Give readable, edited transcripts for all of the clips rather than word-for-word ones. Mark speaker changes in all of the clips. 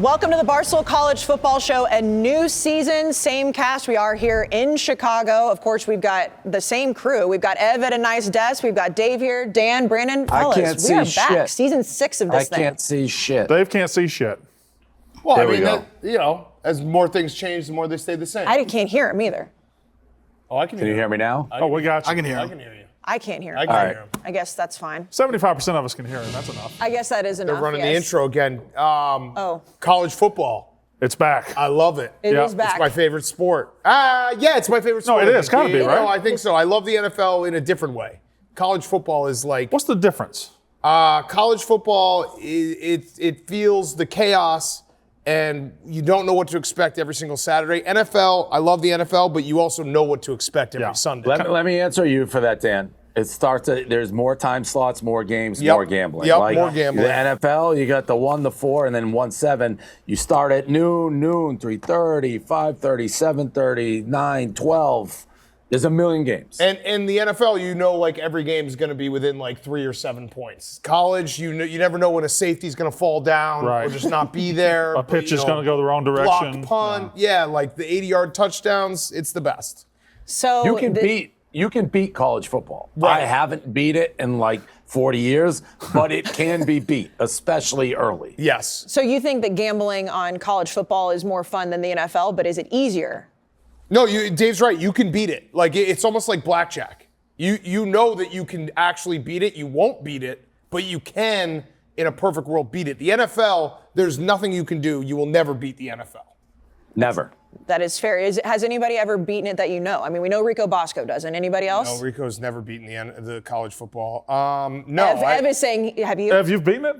Speaker 1: Welcome to the Barstool College Football Show, a new season, same cast. We are here in Chicago. Of course, we've got the same crew. We've got Ev at a nice desk. We've got Dave here, Dan, Brandon, fellas.
Speaker 2: I can't see
Speaker 1: we are
Speaker 2: shit.
Speaker 1: back. Season 6 of this thing.
Speaker 2: I can't see shit.
Speaker 3: Dave can't see shit.
Speaker 4: Well,
Speaker 2: There
Speaker 4: I
Speaker 2: we
Speaker 4: mean,
Speaker 2: go.
Speaker 4: as more things change, the more they stay the same.
Speaker 1: I can't hear him either.
Speaker 4: Oh, I can
Speaker 2: Can you hear me now?
Speaker 3: We got you.
Speaker 5: I can hear
Speaker 4: I
Speaker 5: him.
Speaker 4: can hear you.
Speaker 1: I can't hear him.
Speaker 4: I can hear him.
Speaker 1: I guess that's fine.
Speaker 3: 75% of us can hear him. That's enough.
Speaker 1: I guess that is enough.
Speaker 4: They're running
Speaker 1: yes.
Speaker 4: the intro again. College football.
Speaker 3: It's back.
Speaker 4: I love it.
Speaker 1: It
Speaker 3: Yeah.
Speaker 1: is back.
Speaker 4: It's my favorite sport. Yeah, it's my favorite sport.
Speaker 3: it is. Gotta be,
Speaker 4: You know,
Speaker 3: right?
Speaker 4: I think so. I love the NFL in a different way. College football is like
Speaker 3: What's the difference?
Speaker 4: college football. It feels the chaos, and you don't know what to expect every single Saturday. NFL. I love the NFL, but you also know what to expect every
Speaker 3: Yeah.
Speaker 4: Sunday.
Speaker 2: Let me answer you for that, Dan. It starts there's more time slots, more games,
Speaker 4: Yep.
Speaker 2: more gambling.
Speaker 4: Yep, more gambling.
Speaker 2: The NFL, you got the 1 to 4 and then 1-7. You start at noon, 3:30, 5:30, 7:30, 9, 12. There's a million games.
Speaker 4: And in the NFL, you know, like every game is going to be within like 3 or 7 points. College, you never know when a safety is going to fall down
Speaker 3: Right.
Speaker 4: or just not be there.
Speaker 3: A pitch is going to go the wrong direction.
Speaker 4: Block, punt, yeah, like the 80-yard touchdowns. It's the best.
Speaker 1: So
Speaker 2: You can beat college football.
Speaker 4: Right.
Speaker 2: I haven't beat it in like 40 years, but it can be beat, especially early.
Speaker 4: Yes.
Speaker 1: So you think that gambling on college football is more fun than the NFL, but is it easier?
Speaker 4: No, Dave's right. You can beat it. Like it's almost like blackjack. You know that you can actually beat it. You won't beat it, but you can, in a perfect world, beat it. The NFL, there's nothing you can do. You will never beat the NFL.
Speaker 2: Never.
Speaker 1: That is fair. Has anybody ever beaten it that you know? I mean, we know Rico Bosco doesn't. Anybody else?
Speaker 4: No, Rico's never beaten the college football. No.
Speaker 1: Ev is saying, have you?
Speaker 3: Have you beaten it?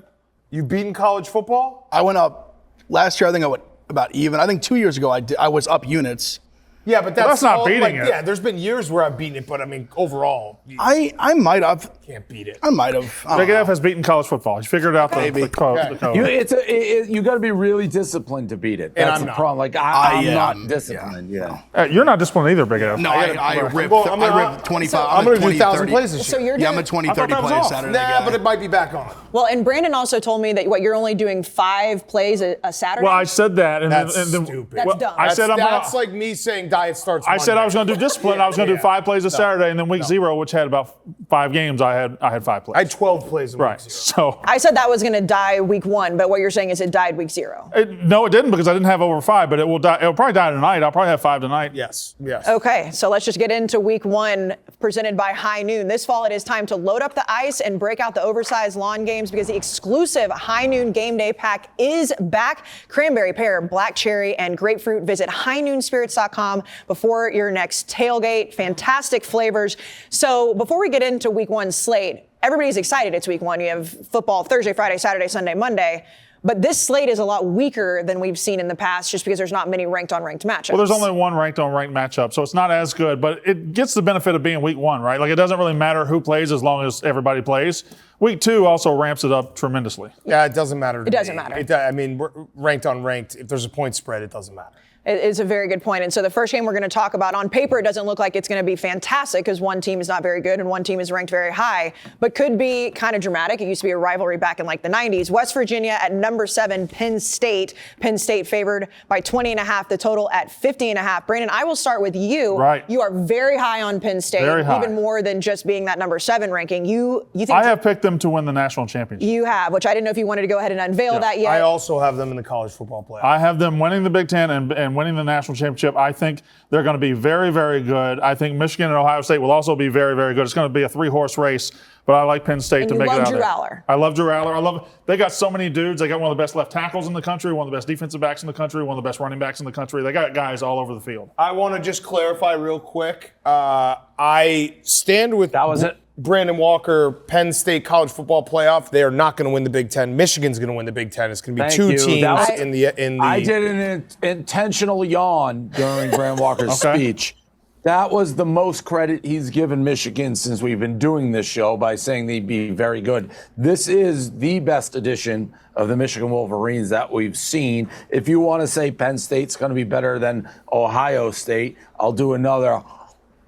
Speaker 4: You've beaten college football?
Speaker 5: I went up last year. I think I went about even. I think 2 years ago I was up units.
Speaker 4: Yeah, but
Speaker 3: that's not
Speaker 4: all,
Speaker 3: beating
Speaker 4: like,
Speaker 3: it.
Speaker 4: Yeah, there's been years where I've beaten it, but I mean, overall, you
Speaker 5: I might have.
Speaker 4: can't beat it.
Speaker 5: I might have. I don't
Speaker 3: Big
Speaker 5: know.
Speaker 3: F has beaten college football. He's figured out the code.
Speaker 4: Okay.
Speaker 3: The code.
Speaker 2: You got to be really disciplined to beat it.
Speaker 4: And
Speaker 2: That's
Speaker 4: I'm
Speaker 2: the
Speaker 4: not.
Speaker 2: problem. Like I'm
Speaker 5: am,
Speaker 2: not disciplined. Yeah.
Speaker 3: You're not disciplined either, Big F.
Speaker 5: No, I ripped.
Speaker 4: Well,
Speaker 5: I ripped 25.
Speaker 4: I'm going to do
Speaker 5: 20,
Speaker 4: 1,000
Speaker 5: 30.
Speaker 4: plays this
Speaker 1: So
Speaker 4: year.
Speaker 1: you're
Speaker 5: Yeah, I'm
Speaker 1: doing,
Speaker 5: a 20,
Speaker 3: I thought
Speaker 5: 30
Speaker 3: that was
Speaker 5: play
Speaker 3: off.
Speaker 5: Saturday
Speaker 4: Nah,
Speaker 5: guy.
Speaker 4: but it might be back on.
Speaker 1: well, and Brandon also told me that you're only doing 5 plays a Saturday.
Speaker 3: Well, I said that. And
Speaker 4: That's
Speaker 3: then,
Speaker 4: stupid.
Speaker 1: That's dumb.
Speaker 3: I said I'm
Speaker 4: That's
Speaker 3: gonna.
Speaker 4: like me saying diet starts
Speaker 3: I said I was going to do discipline. I was going to do
Speaker 4: Yeah.
Speaker 3: 5 plays a Saturday, and then week 0, which had about 5 games, I had 5 plays.
Speaker 4: I had 12 plays in
Speaker 3: right.
Speaker 4: week 0.
Speaker 3: So
Speaker 1: I said that was going to die week 1, but what you're saying is it died week 0.
Speaker 3: no, it didn't because I didn't have over 5, but it will die. It'll probably die tonight. I'll probably have 5 tonight.
Speaker 4: Yes.
Speaker 1: Okay, so let's just get into week 1 presented by High Noon. This fall, it is time to load up the ice and break out the oversized lawn games because the exclusive High Noon Game Day Pack is back. Cranberry, pear, black cherry, and grapefruit. Visit highnoonspirits.com before your next tailgate. Fantastic flavors. So before we get into week 1 slate, everybody's excited it's week 1. You have football Thursday, Friday, Saturday, Sunday, Monday. But this slate is a lot weaker than we've seen in the past just because there's not many ranked on ranked matchups.
Speaker 3: Well, there's only one ranked on ranked matchup, so it's not as good, but it gets the benefit of being week 1, right? Like it doesn't really matter who plays as long as everybody plays. Week 2 also ramps it up tremendously.
Speaker 4: Yeah, it doesn't matter.
Speaker 1: It doesn't matter.
Speaker 4: I mean, we're ranked on ranked. If there's a point spread, it doesn't matter.
Speaker 1: It's a very good point. And so the first game we're going to talk about, on paper, it doesn't look like it's going to be fantastic because one team is not very good and one team is ranked very high, but could be kind of dramatic. It used to be a rivalry back in like the 90s. West Virginia at number 7, Penn State. Penn State favored by 20.5, the total at 50.5. Brandon, I will start with you.
Speaker 3: Right.
Speaker 1: You are very high on Penn State,
Speaker 3: Very high.
Speaker 1: even more than just being that number 7 ranking. You think
Speaker 3: I have picked them to win the national championship.
Speaker 1: you have, which I didn't know if you wanted to go ahead and unveil that yet.
Speaker 4: I also have them in the college football playoff.
Speaker 3: I have them winning the Big Ten and winning the national championship. I think they're going to be very, very good. I think Michigan and Ohio State will also be very, very good. It's going to be a 3-horse race, but I like Penn State to
Speaker 1: you
Speaker 3: make it
Speaker 1: love
Speaker 3: out
Speaker 1: Drew
Speaker 3: there.
Speaker 1: Aller.
Speaker 3: I love Drew Aller. They got so many dudes. They got one of the best left tackles in the country, one of the best defensive backs in the country, one of the best running backs in the country. They got guys all over the field.
Speaker 4: I want to just clarify real quick. I stand with
Speaker 2: That was it.
Speaker 4: Brandon Walker, Penn State college football playoff. They are not going to win the Big Ten. Michigan's going to win the Big Ten. It's going to be
Speaker 2: Thank
Speaker 4: 2
Speaker 2: you.
Speaker 4: teams
Speaker 2: That was-
Speaker 4: in the.
Speaker 2: I did an intentional yawn during Brand Walker's
Speaker 3: Okay.
Speaker 2: speech. That was the most credit he's given Michigan since we've been doing this show by saying they'd be very good. This is the best edition of the Michigan Wolverines that we've seen. If you want to say Penn State's going to be better than Ohio State, I'll do another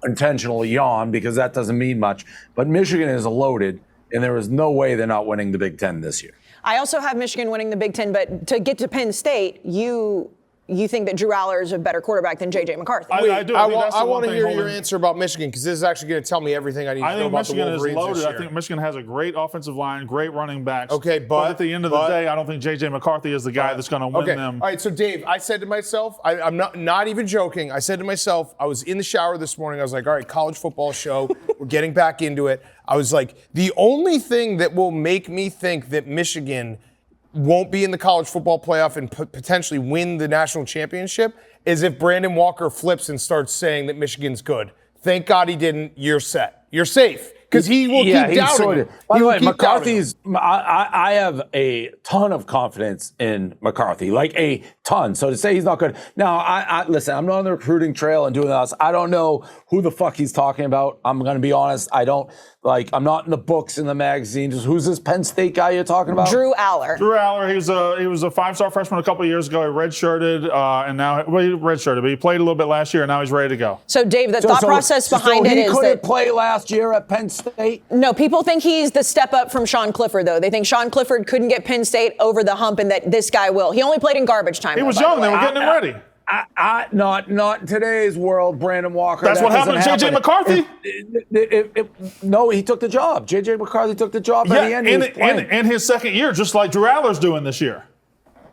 Speaker 2: intentional yawn because that doesn't mean much. But Michigan is loaded, and there is no way they're not winning the Big Ten this year.
Speaker 1: I also have Michigan winning the Big Ten, but to get to Penn State, you think that Drew Aller is a better quarterback than J.J. McCarthy?
Speaker 3: I do.
Speaker 4: I
Speaker 3: That's the
Speaker 4: want
Speaker 3: one
Speaker 4: to
Speaker 3: thing
Speaker 4: hear
Speaker 3: holding-
Speaker 4: your answer about Michigan because this is actually going to tell me everything I need to know
Speaker 3: think
Speaker 4: about
Speaker 3: Michigan
Speaker 4: the
Speaker 3: is
Speaker 4: Wolverines
Speaker 3: loaded.
Speaker 4: this year.
Speaker 3: I think Michigan has a great offensive line, great running backs.
Speaker 4: Okay, but
Speaker 3: at the end of the day, I don't think J.J. McCarthy is the guy that's going to win them.
Speaker 4: All right, so Dave, I said to myself, I'm not even joking. I said to myself, I was in the shower this morning. I was like, all right, college football show. We're getting back into it. I was like, the only thing that will make me think that Michigan won't be in the college football playoff and potentially win the national championship is if Brandon Walker flips and starts saying that Michigan's good. Thank God he didn't. You're set. You're safe. Because he will keep doubting it.
Speaker 2: By the way, McCarthy's, I have a ton of confidence in McCarthy, like a ton. So to say he's not good. Now, I listen, I'm not on the recruiting trail and doing this. I don't know who the fuck he's talking about. I'm going to be honest. I'm not in the books, in the magazines. Who's this Penn State guy you're talking about?
Speaker 1: Drew Aller.
Speaker 3: Drew Aller, he was a 5-star freshman a couple of years ago. He redshirted, and now he redshirted, but he played a little bit last year, and now he's ready to go.
Speaker 1: So, Dave, the thought process behind it is
Speaker 2: he couldn't play last year at Penn State?
Speaker 1: No, people think he's the step up from Sean Clifford, though. They think Sean Clifford couldn't get Penn State over the hump and that this guy will. He only played in garbage time.
Speaker 3: He was young. They were getting him ready.
Speaker 2: Not in today's world, Brandon Walker.
Speaker 3: That's what happened to J.J. McCarthy.
Speaker 2: No, he took the job. J.J. McCarthy took the job by the end.
Speaker 3: In his second year, just like Drew Aller's doing this year.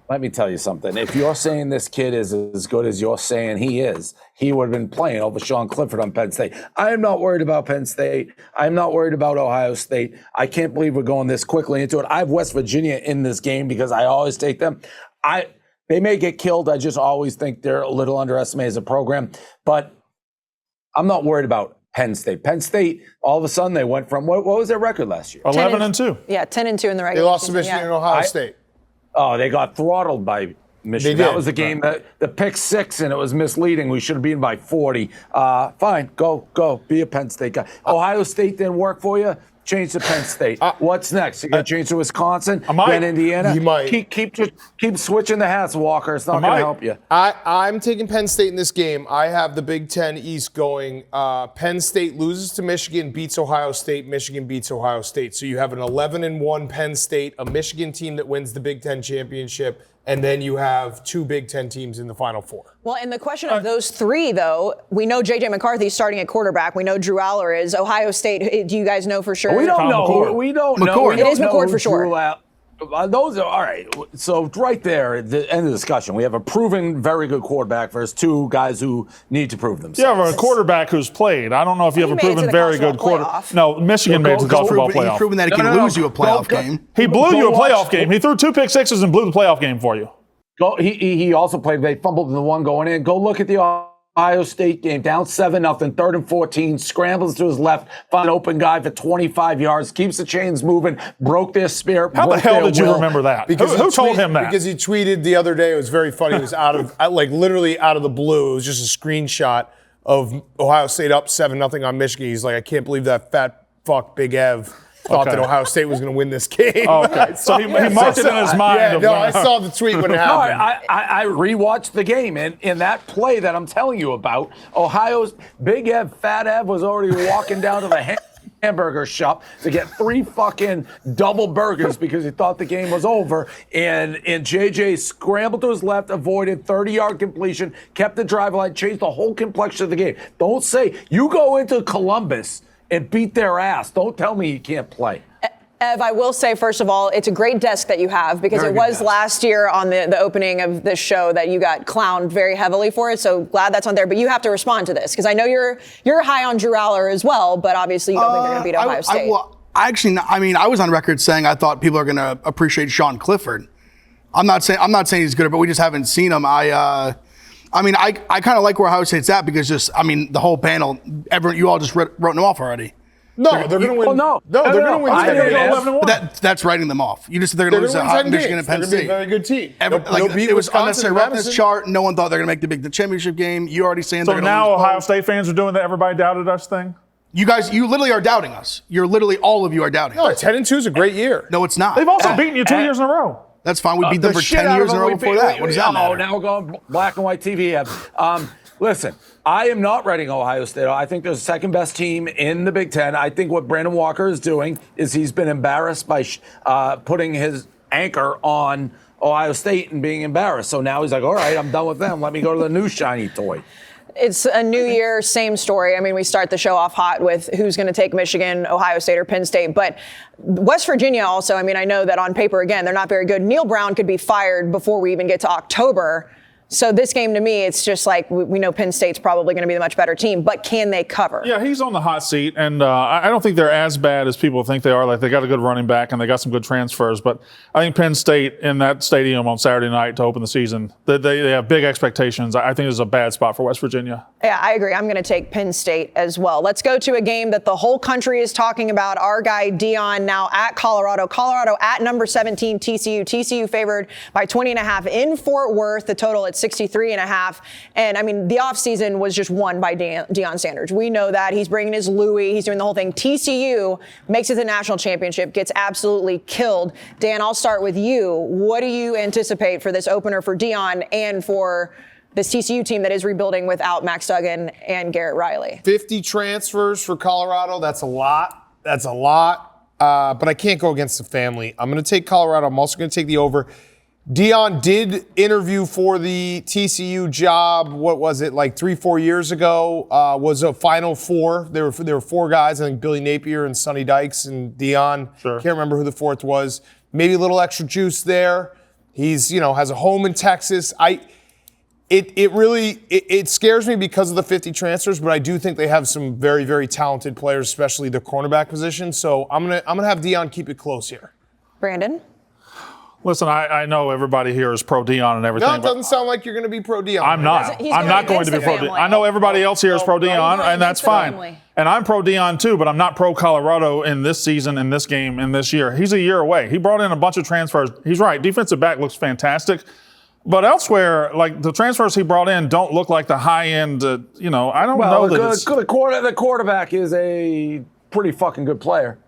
Speaker 2: Let me tell you something. If you're saying this kid is as good as you're saying he is, he would have been playing over Sean Clifford on Penn State. I am not worried about Penn State. I'm not worried about Ohio State. I can't believe we're going this quickly into it. I have West Virginia in this game because I always take them. They may get killed. I just always think they're a little underestimated as a program. But I'm not worried about Penn State. Penn State, all of a sudden, they went from, what was their record last year?
Speaker 3: 11-2.
Speaker 1: Yeah, 10-2 in the regular season.
Speaker 4: They lost to Michigan and Ohio State.
Speaker 2: Oh, they got throttled by Michigan.
Speaker 4: They did.
Speaker 2: That was the game that the pick 6 and it was misleading. We should have been by 40. Fine, go, be a Penn State guy. Ohio State didn't work for you. Change to Penn State. What's next? You gonna change to Wisconsin? Then Indiana?
Speaker 4: You might.
Speaker 2: Keep switching the hats, Walker. It's not gonna help you.
Speaker 4: I'm taking Penn State in this game. I have the Big Ten East going. Penn State loses to Michigan, beats Ohio State. Michigan beats Ohio State. So you have an 11-1 Penn State, a Michigan team that wins the Big Ten championship, and then you have 2 Big Ten teams in the Final Four.
Speaker 1: Well, and the question of those 3, though, we know J.J. McCarthy's starting at quarterback. We know Drew Aller is. Ohio State, do you guys know for sure?
Speaker 2: We don't know. We don't know.
Speaker 1: It is McCord for sure.
Speaker 2: Those are all right. So right there, at the end of the discussion, we have a proven very good quarterback versus 2 guys who need to prove themselves.
Speaker 3: You have a quarterback who's played. I don't know if you have a proven very good quarterback. No, Michigan made it to the college football playoff.
Speaker 5: He's proven that he can lose you a playoff game.
Speaker 3: He blew you a playoff game. He threw 2 pick sixes and blew the playoff game for you.
Speaker 2: He also played. They fumbled in the one going in. Go look at the Ohio State game, down 7-0, 3rd and 14, scrambles to his left, find an open guy for 25 yards, keeps the chains moving, broke their spirit.
Speaker 3: How the hell did you remember that? Who told him that?
Speaker 4: Because he tweeted the other day. It was very funny. It was literally out of the blue. It was just a screenshot of Ohio State up 7-0 on Michigan. He's like, I can't believe that fat fuck Big Ev thought that Ohio State was going to win this game.
Speaker 3: Okay. So he marked it in his mind.
Speaker 4: I saw the tweet when it happened.
Speaker 2: I rewatched the game, and in that play that I'm telling you about, Ohio's Big Ev, Fat Ev was already walking down to the hamburger shop to get 3 fucking double burgers because he thought the game was over. And JJ scrambled to his left, avoided 30-yard completion, kept the drive line, changed the whole complexion of the game. Don't say you go into Columbus and beat their ass. Don't tell me you can't play.
Speaker 1: Ev, I will say, first of all, it's a great desk that you have because it was last year on the opening of this show that you got clowned very heavily for it. So glad that's on there. But you have to respond to this because I know you're high on Drew Aller as well, but obviously you don't think they're going to beat Ohio State.
Speaker 5: I was on record saying I thought people are going to appreciate Sean Clifford. I'm not saying he's good, but we just haven't seen him. I kind of like where Ohio State's at because the whole panel, you all just wrote them off already.
Speaker 4: No, they're going to win. They're going to win.
Speaker 5: That's writing them off. You just they're going to lose at Michigan and Penn State.
Speaker 4: They're going to be a very good team.
Speaker 5: It was unnecessary roughness chart. No one thought they were going to make the Big Ten championship game. You already saying
Speaker 3: so now Ohio State fans are doing the everybody doubted us thing.
Speaker 5: You guys, you literally are doubting us. All of you are doubting us.
Speaker 4: 10-2 is a great year.
Speaker 5: No, it's not.
Speaker 3: They've also beaten you 2 years in a row.
Speaker 5: That's fine. We beat them for 10 years in a row before that. What does that matter?
Speaker 2: Now we're going black and white TV. Listen, I am not writing Ohio State. I think they're the second best team in the Big Ten. I think what Brandon Walker is doing is he's been embarrassed by putting his anchor on Ohio State and being embarrassed. So now he's like, all right, I'm done with them. Let me go to the new shiny toy.
Speaker 1: It's a new year, same story. I mean, we start the show off hot with who's going to take Michigan, Ohio State, or Penn State. But West Virginia also, I mean, I know that on paper, again, they're not very good. Neil Brown could be fired before we even get to October. So this game, to me, it's just like we know Penn State's probably going to be the much better team, but can they cover?
Speaker 3: Yeah, he's on the hot seat, and I don't think they're as bad as people think they are. Like, they got a good running back, and they got some good transfers. But I think Penn State in that stadium on Saturday night to open the season, they have big expectations. I think this is a bad spot for West Virginia.
Speaker 1: Yeah, I agree. I'm going to take Penn State as well. Let's go to a game that the whole country is talking about. Our guy Deion now at Colorado. Colorado at number 17, TCU. TCU favored by 20.5 in Fort Worth. The total at 63.5. And I mean, the offseason was just won by Deion Sanders. We know that. He's bringing his Louis. He's doing the whole thing. TCU makes it to the national championship, gets absolutely killed. Dan, I'll start with you. What do you anticipate for this opener for Deion and for this TCU team that is rebuilding without Max Duggan and Garrett Riley?
Speaker 4: 50 transfers for Colorado. That's a lot. But I can't go against the family. I'm going to take Colorado. I'm also going to take the over. Deion did interview for the TCU job. What was it, like 3-4 years ago? Was a Final Four. There were four guys. I think Billy Napier and Sonny Dykes and Deion.
Speaker 3: Sure.
Speaker 4: Can't remember who the fourth was. Maybe a little extra juice there. He's has a home in Texas. It scares me because of the 50 transfers, but I do think they have some very, very talented players, especially the cornerback position. So I'm gonna have Deion keep it close here.
Speaker 1: Brandon?
Speaker 3: Listen, I know everybody here is pro Deion and everything.
Speaker 4: No, it doesn't sound like you're going to be pro Deion.
Speaker 3: I'm not.
Speaker 1: He's
Speaker 3: I'm not going to be
Speaker 1: against
Speaker 3: pro
Speaker 1: the
Speaker 3: Deion.
Speaker 1: family.
Speaker 3: I know everybody else here is pro Deion,
Speaker 1: going
Speaker 3: and that's
Speaker 1: against the
Speaker 3: fine.
Speaker 1: family.
Speaker 3: And I'm pro Deion too, but I'm not pro Colorado in this season, in this game, in this year. He's a year away. He brought in a bunch of transfers. He's right. Defensive back looks fantastic. But elsewhere, like the transfers he brought in don't look like the high end, I don't know that it's...
Speaker 2: The quarterback is a pretty fucking good player.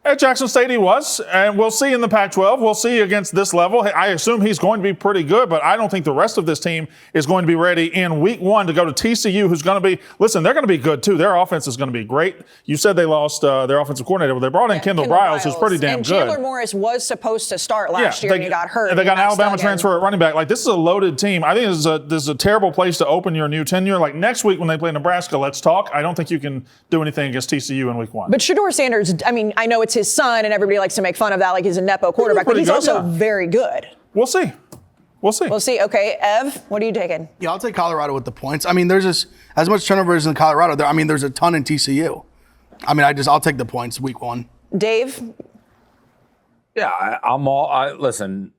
Speaker 3: At Jackson State he was, and we'll see in the Pac-12. We'll see against this level. I assume he's going to be pretty good, but I don't think the rest of this team is going to be ready in week one to go to TCU, who's going to be, listen, they're going to be good too. Their offense is going to be great. You said they lost their offensive coordinator, but they brought in Kendall Briles, who's pretty damn
Speaker 1: and
Speaker 3: good.
Speaker 1: Chandler Morris was supposed to start last year and he got hurt.
Speaker 3: They got an Alabama transfer at running back. Like, this is a loaded team. I think this is a terrible place to open your new tenure. Like, next week when they play Nebraska, let's talk. I don't think you can do anything against TCU in week one.
Speaker 1: But Shedeur Sanders, I mean, I know it's his son and everybody likes to make fun of that like he's a Nepo quarterback, but he's also very good.
Speaker 3: We'll see. We'll see.
Speaker 1: Okay, Ev, what are you taking?
Speaker 5: Yeah, I'll take Colorado with the points. I mean, there's as much turnovers in Colorado. There's a ton in TCU. I mean, I'll take the points week one.
Speaker 1: Dave?
Speaker 2: Yeah, listen,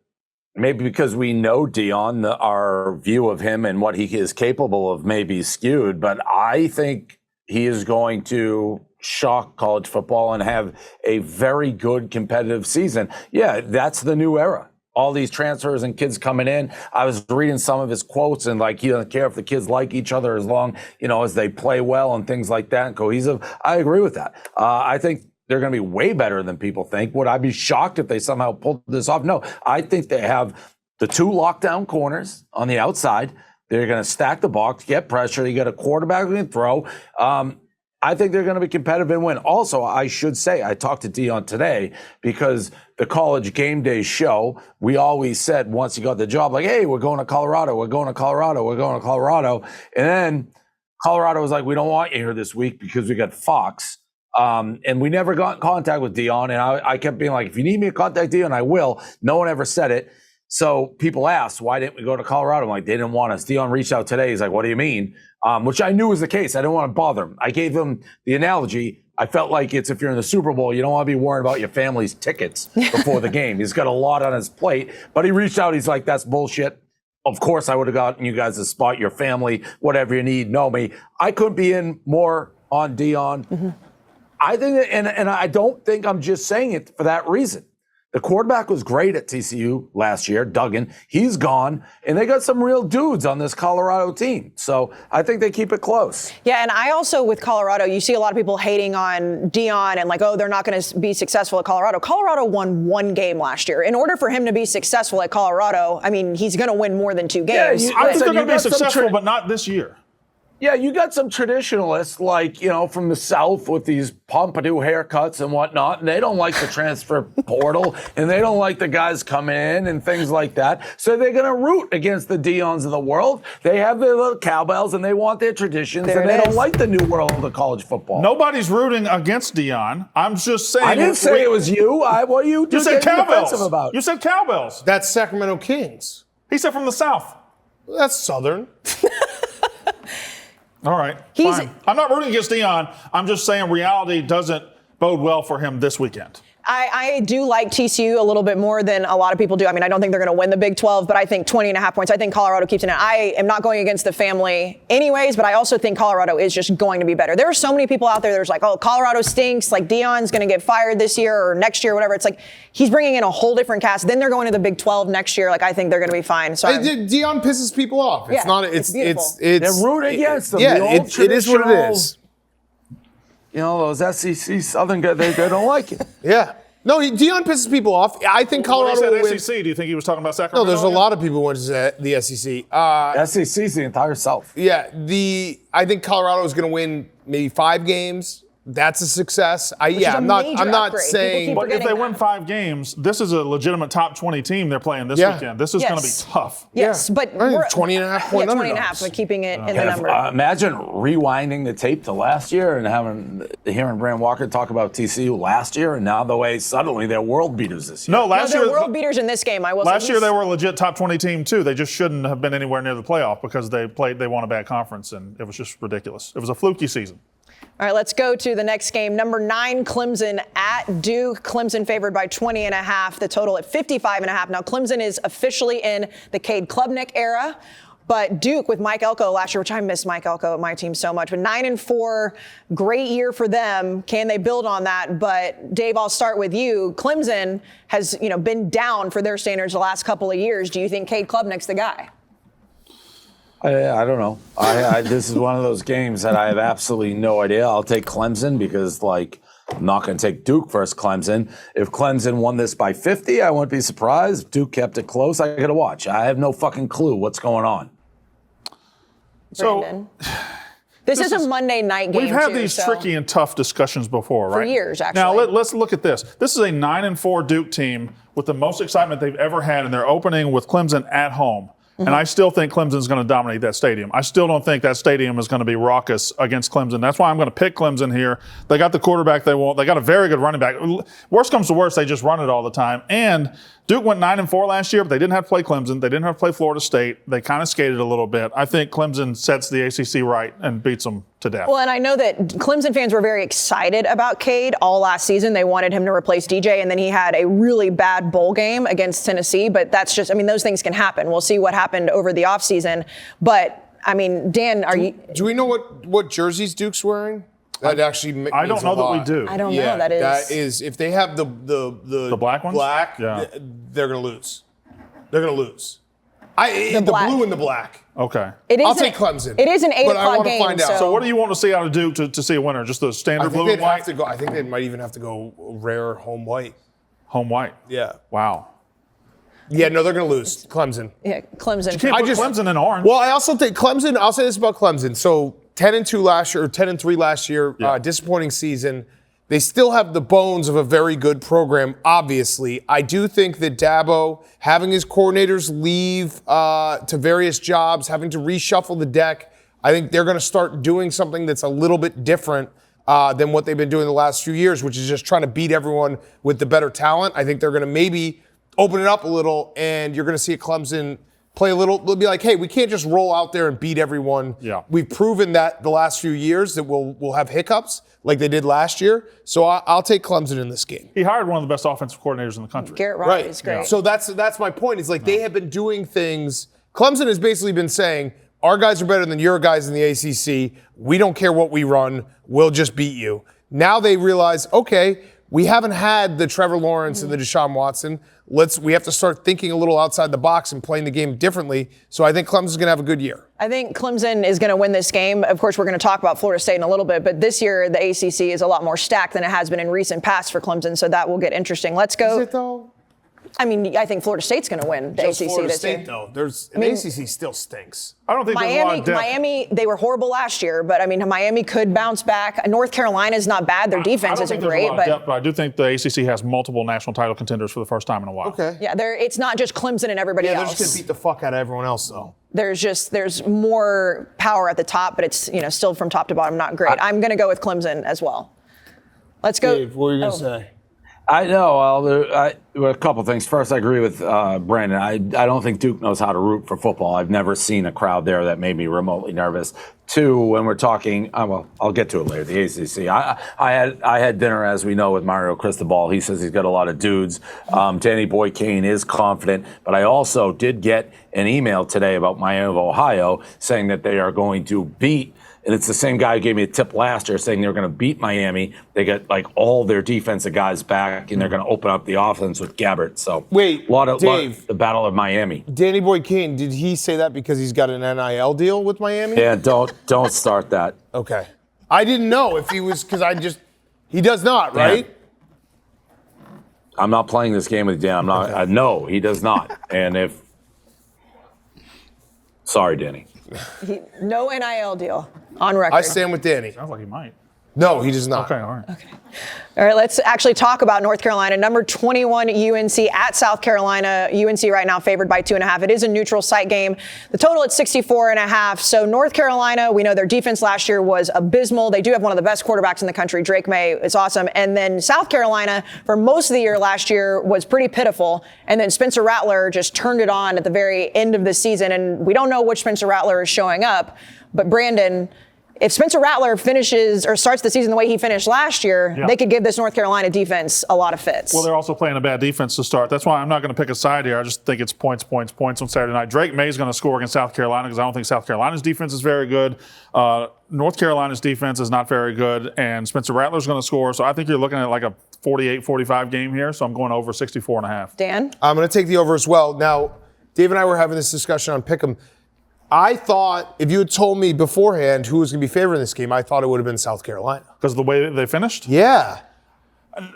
Speaker 2: maybe because we know Deion, our view of him and what he is capable of may be skewed, but I think he is going to shock college football and have a very good competitive season. Yeah, that's the new era. All these transfers and kids coming in. I was reading some of his quotes and like, he doesn't care if the kids like each other as long, as they play well and things like that and cohesive. I agree with that. I think they're going to be way better than people think. Would I be shocked if they somehow pulled this off? No, I think they have the two lockdown corners on the outside. They're going to stack the box, get pressure. You got a quarterback who can throw. I think they're going to be competitive and win. Also, I should say, I talked to Deion today because the College Game Day show, we always said once he got the job, like, hey, we're going to Colorado, we're going to Colorado, we're going to Colorado. And then Colorado was like, we don't want you here this week because we got Fox. And we never got in contact with Deion. And I kept being like, if you need me to contact Deion, I will. No one ever said it. So people asked, why didn't we go to Colorado? I'm like, they didn't want us. Deion reached out today. He's like, what do you mean? Which I knew was the case. I didn't want to bother him. I gave him the analogy. I felt like it's if you're in the Super Bowl, you don't want to be worried about your family's tickets before the game. He's got a lot on his plate. But he reached out. He's like, that's bullshit. Of course, I would have gotten you guys a spot, your family, whatever you need, know me. I couldn't be in more on Deion. Mm-hmm. I think that, and I don't think I'm just saying it for that reason. The quarterback was great at TCU last year, Duggan. He's gone, and they got some real dudes on this Colorado team. So I think they keep it close.
Speaker 1: Yeah, and I also, with Colorado, you see a lot of people hating on Deion and like, oh, they're not going to be successful at Colorado. Colorado won one game last year. In order for him to be successful at Colorado, I mean, he's going to win more than two games.
Speaker 3: I think they're going to be successful, but not this year.
Speaker 2: Yeah, you got some traditionalists like, from the South with these pompadour haircuts and whatnot, and they don't like the transfer portal, and they don't like the guys coming in and things like that. So they're going to root against the Deions of the world. They have their little cowbells, and they want their traditions, and they don't like the new world of college football.
Speaker 3: Nobody's rooting against Deion. I'm just saying.
Speaker 2: I didn't say it was you. What are you
Speaker 3: You said cowbells.
Speaker 2: about?
Speaker 3: You said cowbells.
Speaker 4: That's Sacramento Kings.
Speaker 3: He said from the South.
Speaker 4: That's Southern.
Speaker 3: All right, fine. I'm not rooting against Deion. I'm just saying reality doesn't bode well for him this weekend.
Speaker 1: I do like TCU a little bit more than a lot of people do. I mean, I don't think they're going to win the Big 12, but I think 20.5 points. I think Colorado keeps it in. I am not going against the family anyways, but I also think Colorado is just going to be better. There are so many people out there that's like, oh, Colorado stinks. Like Deion's going to get fired this year or next year, whatever. It's like he's bringing in a whole different cast. Then they're going to the Big 12 next year. Like I think they're going to be fine. So
Speaker 4: Deion pisses people off. It's not. It's
Speaker 2: they're rooting against them.
Speaker 4: Yeah, it is what it is.
Speaker 2: Those SEC Southern guys, they don't like it.
Speaker 4: Yeah. No, Deion pisses people off. I think Colorado
Speaker 3: When
Speaker 4: will
Speaker 3: he
Speaker 4: win.
Speaker 3: said SEC, do you think he was talking about Sacramento?
Speaker 4: No, there's a lot of people who went to the SEC.
Speaker 2: SEC's the entire South.
Speaker 4: Yeah, I think Colorado is going to win maybe 5 games. That's a success. I'm not saying.
Speaker 3: But if they win 5 games, this is a legitimate top 20 team they're playing this weekend. This is going to be tough.
Speaker 1: Yes, but we're
Speaker 4: 20.5 point
Speaker 1: 20.5, but keeping it in the number.
Speaker 2: Imagine rewinding the tape to last year and hearing Brand Walker talk about TCU last year, and now the way suddenly they're world beaters this year.
Speaker 3: No, last year
Speaker 1: they're world beaters in this game.
Speaker 3: Last year they were a legit top 20 team too. They just shouldn't have been anywhere near the playoff because they won a bad conference, and it was just ridiculous. It was a fluky season.
Speaker 1: All right, let's go to the next game. Number 9, Clemson at Duke. Clemson favored by 20.5. The total at 55.5. Now, Clemson is officially in the Cade Klubnik era, but Duke with Mike Elko last year, which I miss Mike Elko at my team so much, but 9-4, great year for them. Can they build on that? But Dave, I'll start with you. Clemson has, been down for their standards the last couple of years. Do you think Cade Klubnik's the guy?
Speaker 2: I don't know. This is one of those games that I have absolutely no idea. I'll take Clemson because, I'm not going to take Duke versus Clemson. If Clemson won this by 50, I wouldn't be surprised. If Duke kept it close, I got to watch. I have no fucking clue what's going on.
Speaker 1: Brandon. This is a Monday night game.
Speaker 3: We've had these tricky and tough discussions before, right?
Speaker 1: For years, actually.
Speaker 3: Now, let's look at this. This is a 9-4 Duke team with the most excitement they've ever had, and they're opening with Clemson at home. And I still think Clemson's going to dominate that stadium. I still don't think that stadium is going to be raucous against Clemson. That's why I'm going to pick Clemson here. They got the quarterback they want. They got a very good running back. Worst comes to worst, they just run it all the time. And Duke went 9-4 last year, but they didn't have to play Clemson. They didn't have to play Florida State. They kind of skated a little bit. I think Clemson sets the ACC right and beats them to death.
Speaker 1: Well, and I know that Clemson fans were very excited about Cade all last season. They wanted him to replace DJ, and then he had a really bad bowl game against Tennessee. But that's just, those things can happen. We'll see what happened over the offseason. But, Dan,
Speaker 4: do we know what jerseys Duke's wearing? That actually means
Speaker 3: I don't know that we do.
Speaker 1: I don't know. That
Speaker 4: is if they have the
Speaker 3: black ones,
Speaker 4: they're gonna lose. They're gonna lose. The blue and the black.
Speaker 3: Okay.
Speaker 4: I'll take Clemson.
Speaker 1: It is an 8
Speaker 4: but I
Speaker 1: o'clock
Speaker 4: want to
Speaker 1: game.
Speaker 4: find out.
Speaker 3: So what do you want to see out of Duke to see a winner? Just the standard blue and white?
Speaker 4: I think they might even have to go rare home white.
Speaker 3: Home white.
Speaker 4: Yeah.
Speaker 3: Wow.
Speaker 4: Yeah, no, they're going to lose. Clemson.
Speaker 1: Yeah, Clemson.
Speaker 3: You can't put Clemson in orange.
Speaker 4: Well, I also think Clemson, I'll say this about Clemson. So 10-2 last year, or 10-3 last year, disappointing season. They still have the bones of a very good program, obviously. I do think that Dabo, having his coordinators leave to various jobs, having to reshuffle the deck, I think they're going to start doing something that's a little bit different than what they've been doing the last few years, which is just trying to beat everyone with the better talent. I think they're going to maybe open it up a little, and you're going to see a Clemson play a little. They'll be like, hey, we can't just roll out there and beat everyone.
Speaker 3: Yeah.
Speaker 4: We've proven that the last few years that we'll have hiccups like they did last year. So I'll take Clemson in this game.
Speaker 3: He hired one of the best offensive coordinators in the country.
Speaker 1: Garrett Riley is great.
Speaker 4: Yeah. So that's my point. It's like they have been doing things. Clemson has basically been saying, our guys are better than your guys in the ACC. We don't care what we run. We'll just beat you. Now they realize, okay, we haven't had the Trevor Lawrence and the Deshaun Watson. We have to start thinking a little outside the box and playing the game differently. So I think Clemson's going to have a good year.
Speaker 1: I think Clemson is going to win this game. Of course, we're going to talk about Florida State in a little bit, but this year the ACC is a lot more stacked than it has been in recent past for Clemson, so that will get interesting. Let's go.
Speaker 4: Is it though?
Speaker 1: I mean, I think Florida State's going to win the
Speaker 4: Just
Speaker 1: ACC
Speaker 4: Florida
Speaker 1: this
Speaker 4: State,
Speaker 1: year.
Speaker 4: though. The ACC still stinks.
Speaker 3: I don't think there's a lot
Speaker 1: Miami,
Speaker 3: of depth.
Speaker 1: Miami, they were horrible last year, but I mean, Miami could bounce back. North Carolina's not bad. Their defense isn't great,
Speaker 3: but I do think the ACC has multiple national title contenders for the first time in a while.
Speaker 4: Okay.
Speaker 1: yeah, it's not just Clemson and everybody
Speaker 4: Yeah, they're
Speaker 1: else.
Speaker 4: just going to beat the fuck out of everyone else, though.
Speaker 1: There's more power at the top, but it's still from top to bottom not great. I'm going to go with Clemson as well. Let's go.
Speaker 4: Dave, what were you going to say?
Speaker 2: I know. A couple things. First, I agree with Brandon. I don't think Duke knows how to root for football. I've never seen a crowd there that made me remotely nervous. Two, when we're talking, well, I'll get to it later. The ACC. I had dinner, as we know, with Mario Cristobal. He says he's got a lot of dudes. Danny Boy Kane is confident, but I also did get an email today about Miami of Ohio saying that they are going to beat. And it's the same guy who gave me a tip last year saying they were going to beat Miami. They got like all their defensive guys back, and they're going to open up the offense with Gabbert. So
Speaker 4: Wait, Dave,
Speaker 2: the Battle of Miami.
Speaker 4: Danny Boy Kane, did he say that because he's got an NIL deal with Miami?
Speaker 2: Yeah, don't start that.
Speaker 4: Okay. I didn't know if he was, because he does not, right?
Speaker 2: I'm not playing this game with Dan. I'm not.
Speaker 4: Okay.
Speaker 2: No, he does not. And sorry, Danny.
Speaker 1: No NIL deal on record.
Speaker 4: I stand with Danny.
Speaker 3: Sounds like he might.
Speaker 4: No, he does not.
Speaker 3: Okay, all right.
Speaker 1: Okay. All right, let's actually talk about North Carolina. Number 21 UNC at South Carolina. UNC right now favored by 2.5. It is a neutral site game. The total at 64.5. So North Carolina, we know their defense last year was abysmal. They do have one of the best quarterbacks in the country. Drake May is awesome. And then South Carolina, for most of the year last year, was pretty pitiful. And then Spencer Rattler just turned it on at the very end of the season. And we don't know which Spencer Rattler is showing up. But Brandon, if Spencer Rattler finishes or starts the season the way he finished last year, they could give this North Carolina defense a lot of fits.
Speaker 3: Well, they're also playing a bad defense to start. That's why I'm not going to pick a side here. I just think it's points on Saturday night. Drake May is going to score against South Carolina because I don't think South Carolina's defense is very good. North Carolina's defense is not very good, and Spencer Rattler's going to score. So I think you're looking at like a 48-45 game here. So I'm going over 64.5.
Speaker 1: Dan?
Speaker 4: I'm going to take the over as well. Now, Dave and I were having this discussion on Pick'em. I thought if you had told me beforehand who was going to be favored in this game, I thought it would have been South Carolina.
Speaker 3: Because of the way they finished?
Speaker 4: Yeah.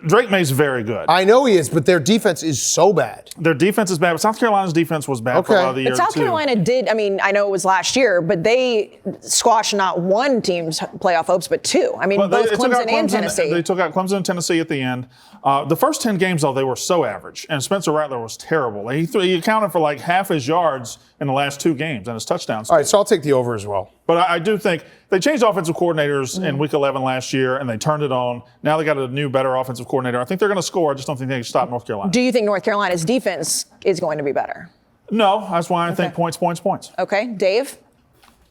Speaker 3: Drake May's very good.
Speaker 4: I know he is, but their defense is so bad.
Speaker 3: Their defense is bad, but South Carolina's defense was bad for a lot of the year,
Speaker 1: But South
Speaker 3: too.
Speaker 1: Carolina did, I mean, I know it was last year, but they squashed not one team's playoff hopes, but two. I mean,
Speaker 3: Well,
Speaker 1: both
Speaker 3: they took out
Speaker 1: Clemson and Tennessee.
Speaker 3: They took out Clemson and Tennessee at the end. The first 10 games, though, they were so average, and Spencer Rattler was terrible. He accounted for like half his yards in the last two games and his touchdowns.
Speaker 4: All right, so I'll take the over as well.
Speaker 3: But I do think they changed offensive coordinators in Week 11 last year, and they turned it on. Now they got a new, better offensive coordinator. I think they're going to score. I just don't think they can stop North Carolina.
Speaker 1: Do you think North Carolina's defense is going to be better?
Speaker 3: No, that's why I think points.
Speaker 1: Okay, Dave?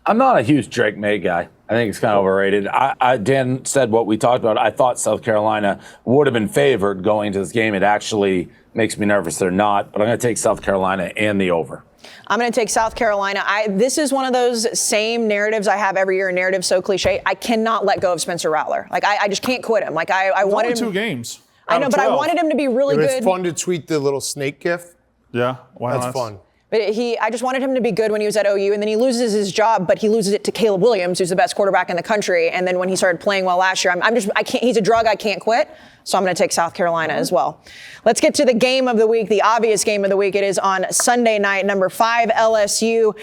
Speaker 2: I'm not a huge Drake May guy. I think it's kind of overrated. Dan said what we talked about. I thought South Carolina would have been favored going into this game. It actually makes me nervous they're not, but I'm going to take South Carolina and the over.
Speaker 1: I'm going to take South Carolina. This is one of those same narratives I have every year, a narrative so cliche. I cannot let go of Spencer Rattler. Like, I just can't quit him. Like, I wanted
Speaker 3: Only
Speaker 1: him.
Speaker 3: 2 games.
Speaker 1: I know, but I wanted him to be really
Speaker 4: It's
Speaker 1: good.
Speaker 4: fun to tweet the little snake gif.
Speaker 3: Yeah, why
Speaker 4: That's fun.
Speaker 1: But I just wanted him to be good when he was at OU, and then he loses his job, but he loses it to Caleb Williams, who's the best quarterback in the country. And then when he started playing well last year, I can't. He's a drug I can't quit. So I'm going to take South Carolina as well. Let's get to the game of the week, the obvious game of the week. It is on Sunday night. Number 5 LSU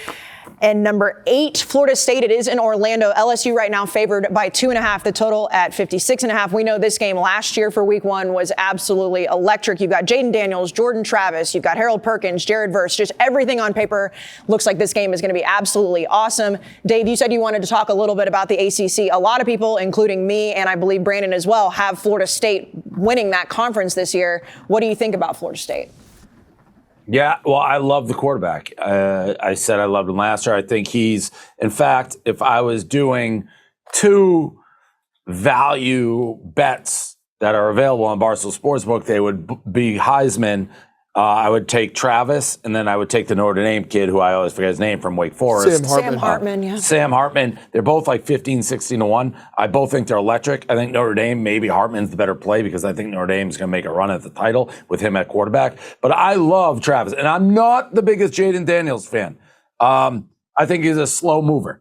Speaker 1: and number 8 Florida State. It is in Orlando. LSU right now favored by 2.5. The total at 56.5. We know this game last year for week 1 was absolutely electric. You've got Jaden Daniels, Jordan Travis, you've got Harold Perkins, Jared Verse. Just everything on paper looks like this game is going to be absolutely awesome. Dave, you said you wanted to talk a little bit about the ACC. A lot of people, including me and I believe Brandon as well, have Florida State winning that conference this year. What do you think about Florida State?
Speaker 2: Yeah, well, I love the quarterback. I said I loved him last year. I think he's, in fact, if I was doing 2 value bets that are available on Barstool Sportsbook, they would be Heisman. I would take Travis, and then I would take the Notre Dame kid, who I always forget his name, from Wake Forest.
Speaker 1: Sam Hartman, yeah.
Speaker 2: Sam Hartman. They're both like 15, 16 to 1. I both think they're electric. I think Notre Dame, maybe Hartman's the better play because I think Notre Dame's going to make a run at the title with him at quarterback. But I love Travis, and I'm not the biggest Jaden Daniels fan. I think he's a slow mover.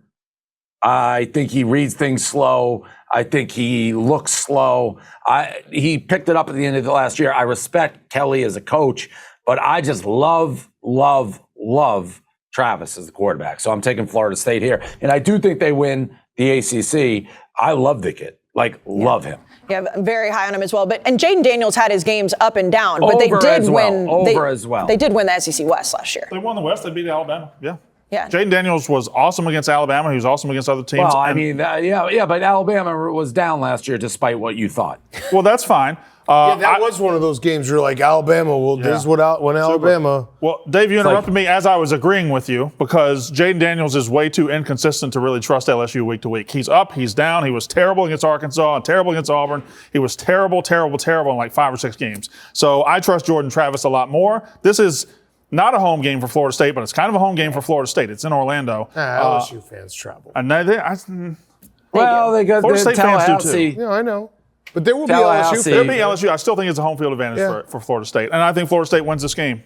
Speaker 2: I think he reads things slow. I think he looks slow. He picked it up at the end of the last year. I respect Kelly as a coach, But I just love Travis as the quarterback. So I'm taking Florida State here. And I do think they win the ACC. I love the kid. Love him.
Speaker 1: Yeah, I'm very high on him as well. And Jaden Daniels had his games up and down, but
Speaker 2: Over
Speaker 1: they did
Speaker 2: as well.
Speaker 1: win.
Speaker 2: Over as well.
Speaker 1: They did win the SEC West last year.
Speaker 3: They won the West. They beat Alabama. Yeah.
Speaker 1: Yeah.
Speaker 3: Jaden Daniels was awesome against Alabama. He was awesome against other teams.
Speaker 2: Well, I mean, but Alabama was down last year despite what you thought.
Speaker 3: Well, that's fine.
Speaker 4: That was one of those games where you're like, Alabama, well, this is what when Alabama.
Speaker 3: Well, Dave, you interrupted me as I was agreeing with you because Jaden Daniels is way too inconsistent to really trust LSU week to week. He's up, he's down. He was terrible against Arkansas and terrible against Auburn. He was terrible in like 5 or 6 games. So I trust Jordan Travis a lot more. This is not a home game for Florida State, but it's kind of a home game for Florida State. It's in Orlando.
Speaker 4: LSU fans travel.
Speaker 3: And
Speaker 2: They got
Speaker 3: Florida State fans do
Speaker 2: Tallahassee.
Speaker 3: too.
Speaker 4: Yeah, I know. But there will be
Speaker 2: Tallahassee.
Speaker 4: LSU.
Speaker 3: There'll be LSU. I still think it's a home field advantage for Florida State. And I think Florida State wins this game.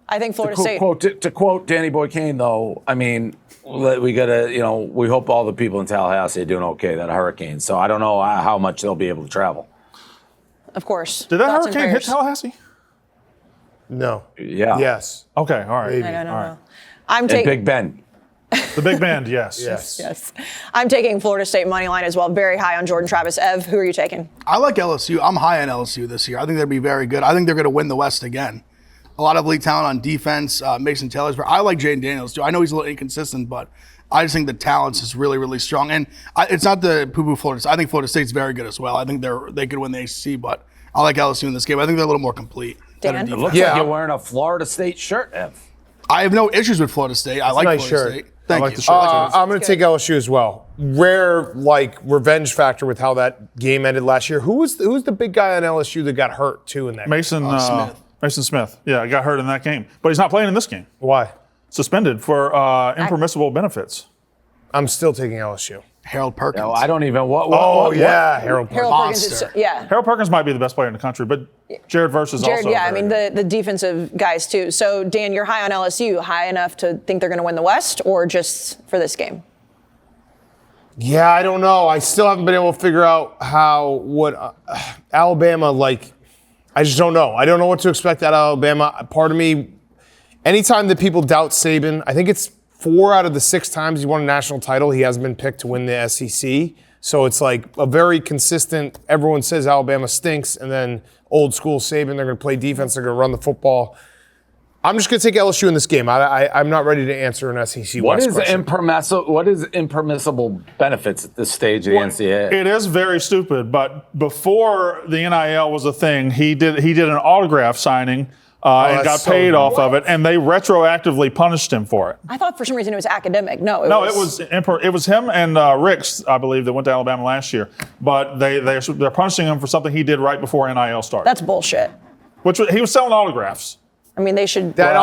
Speaker 1: I think Florida State.
Speaker 2: To quote Danny Boy Kane, though, I mean, we got to, we hope all the people in Tallahassee are doing okay, that hurricane. So I don't know how much they'll be able to travel.
Speaker 1: Of course.
Speaker 3: Did that
Speaker 1: Thoughts and
Speaker 3: hurricane hit
Speaker 1: prayers.
Speaker 3: Tallahassee?
Speaker 4: No.
Speaker 2: Yeah.
Speaker 4: Yes.
Speaker 3: Okay, all right.
Speaker 1: I don't
Speaker 3: All right.
Speaker 1: know. I'm
Speaker 2: And
Speaker 1: taking.
Speaker 2: Big Ben.
Speaker 3: The Big Bend, yes.
Speaker 1: Yes. I'm taking Florida State money line as well. Very high on Jordan Travis. Ev, who are you taking?
Speaker 5: I like LSU. I'm high on LSU this year. I think they'll be very good. I think they're going to win the West again. A lot of elite talent on defense. Mason Taylor's. I like Jaden Daniels too. I know he's a little inconsistent, but I just think the talent is really, really strong. And it's not the poo-poo Florida State. I think Florida State's very good as well. I think they could win the ACC, but I like LSU in this game. I think they're a little more complete.
Speaker 1: Dan?
Speaker 2: It looks like you're wearing a Florida State shirt, Ev.
Speaker 5: I have no issues with Florida State. I like
Speaker 4: nice
Speaker 5: Florida
Speaker 4: shirt.
Speaker 5: State. Thank
Speaker 3: like
Speaker 5: you.
Speaker 3: the shirt.
Speaker 4: I'm going to take LSU as well. Rare, revenge factor with how that game ended last year. Who's the big guy on LSU that got hurt too in that?
Speaker 3: Mason
Speaker 5: Smith.
Speaker 3: Mason Smith. Yeah, got hurt in that game. But he's not playing in this game.
Speaker 4: Why?
Speaker 3: Suspended for impermissible benefits.
Speaker 4: I'm still taking LSU.
Speaker 5: Harold Perkins.
Speaker 2: No, I don't even. What?
Speaker 4: Harold.
Speaker 1: Harold Perkins is,
Speaker 5: Monster.
Speaker 1: Harold
Speaker 3: Perkins might be the best player in the country, but Jared Verse is also
Speaker 1: I
Speaker 3: very
Speaker 1: mean,
Speaker 3: good.
Speaker 1: the defensive guys too. So, Dan, you're high on LSU. High enough to think they're going to win the West or just for this game?
Speaker 4: Yeah, I don't know. I still haven't been able to figure out Alabama, I just don't know. I don't know what to expect out of Alabama. Part of me, anytime that people doubt Saban, I think it's 4 out of the 6 times he won a national title, he hasn't been picked to win the SEC. So it's like a very consistent, everyone says Alabama stinks, and then old school Saban, they're going to play defense, they're going to run the football. I'm just going to take LSU in this game. I'm not ready to answer an SEC West question.
Speaker 2: What is impermissible benefits at this stage of the NCAA?
Speaker 3: It is very stupid, but before the NIL was a thing, he did an autograph signing and got paid off of it, and they retroactively punished him for it.
Speaker 1: I thought for some reason it was academic. No,
Speaker 3: It was him and Ricks, I believe, that went to Alabama last year. But they're punishing him for something he did right before NIL started.
Speaker 1: That's bullshit.
Speaker 3: He was selling autographs.
Speaker 1: I mean, they should.
Speaker 4: That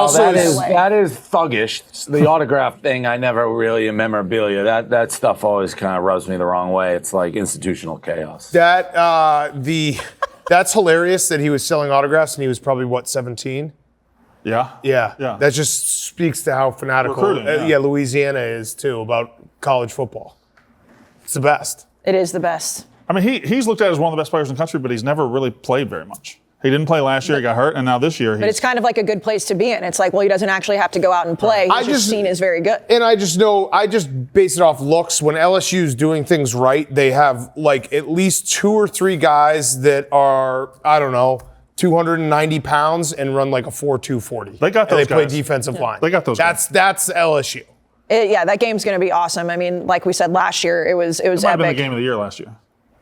Speaker 2: is thuggish. The autograph thing, I never really in memorabilia. That stuff always kind of rubs me the wrong way. It's like institutional chaos.
Speaker 4: That's hilarious that he was selling autographs and he was probably 17?
Speaker 3: Yeah.
Speaker 4: Yeah.
Speaker 3: Yeah.
Speaker 4: That just speaks to how fanatical
Speaker 3: Recruiting,
Speaker 4: Louisiana is too about college football. It's the best.
Speaker 1: It is the best.
Speaker 3: I mean, he's looked at as one of the best players in the country, but he's never really played very much. He didn't play last year, he got hurt, and now this year
Speaker 1: But it's kind of like a good place to be in. It's like, well, he doesn't actually have to go out and play. He's just seen as very good.
Speaker 4: And I just base it off looks. When LSU's doing things right, they have at least 2 or 3 guys that are, 290 pounds and run like a 4.2 40.
Speaker 3: They got those
Speaker 4: and they play
Speaker 3: guys.
Speaker 4: defensive line.
Speaker 3: They got those
Speaker 4: guys. That's LSU.
Speaker 1: That game's going to be awesome. I mean, like we said last year, it was
Speaker 3: It might have been the
Speaker 1: epic.
Speaker 3: game of the year last year.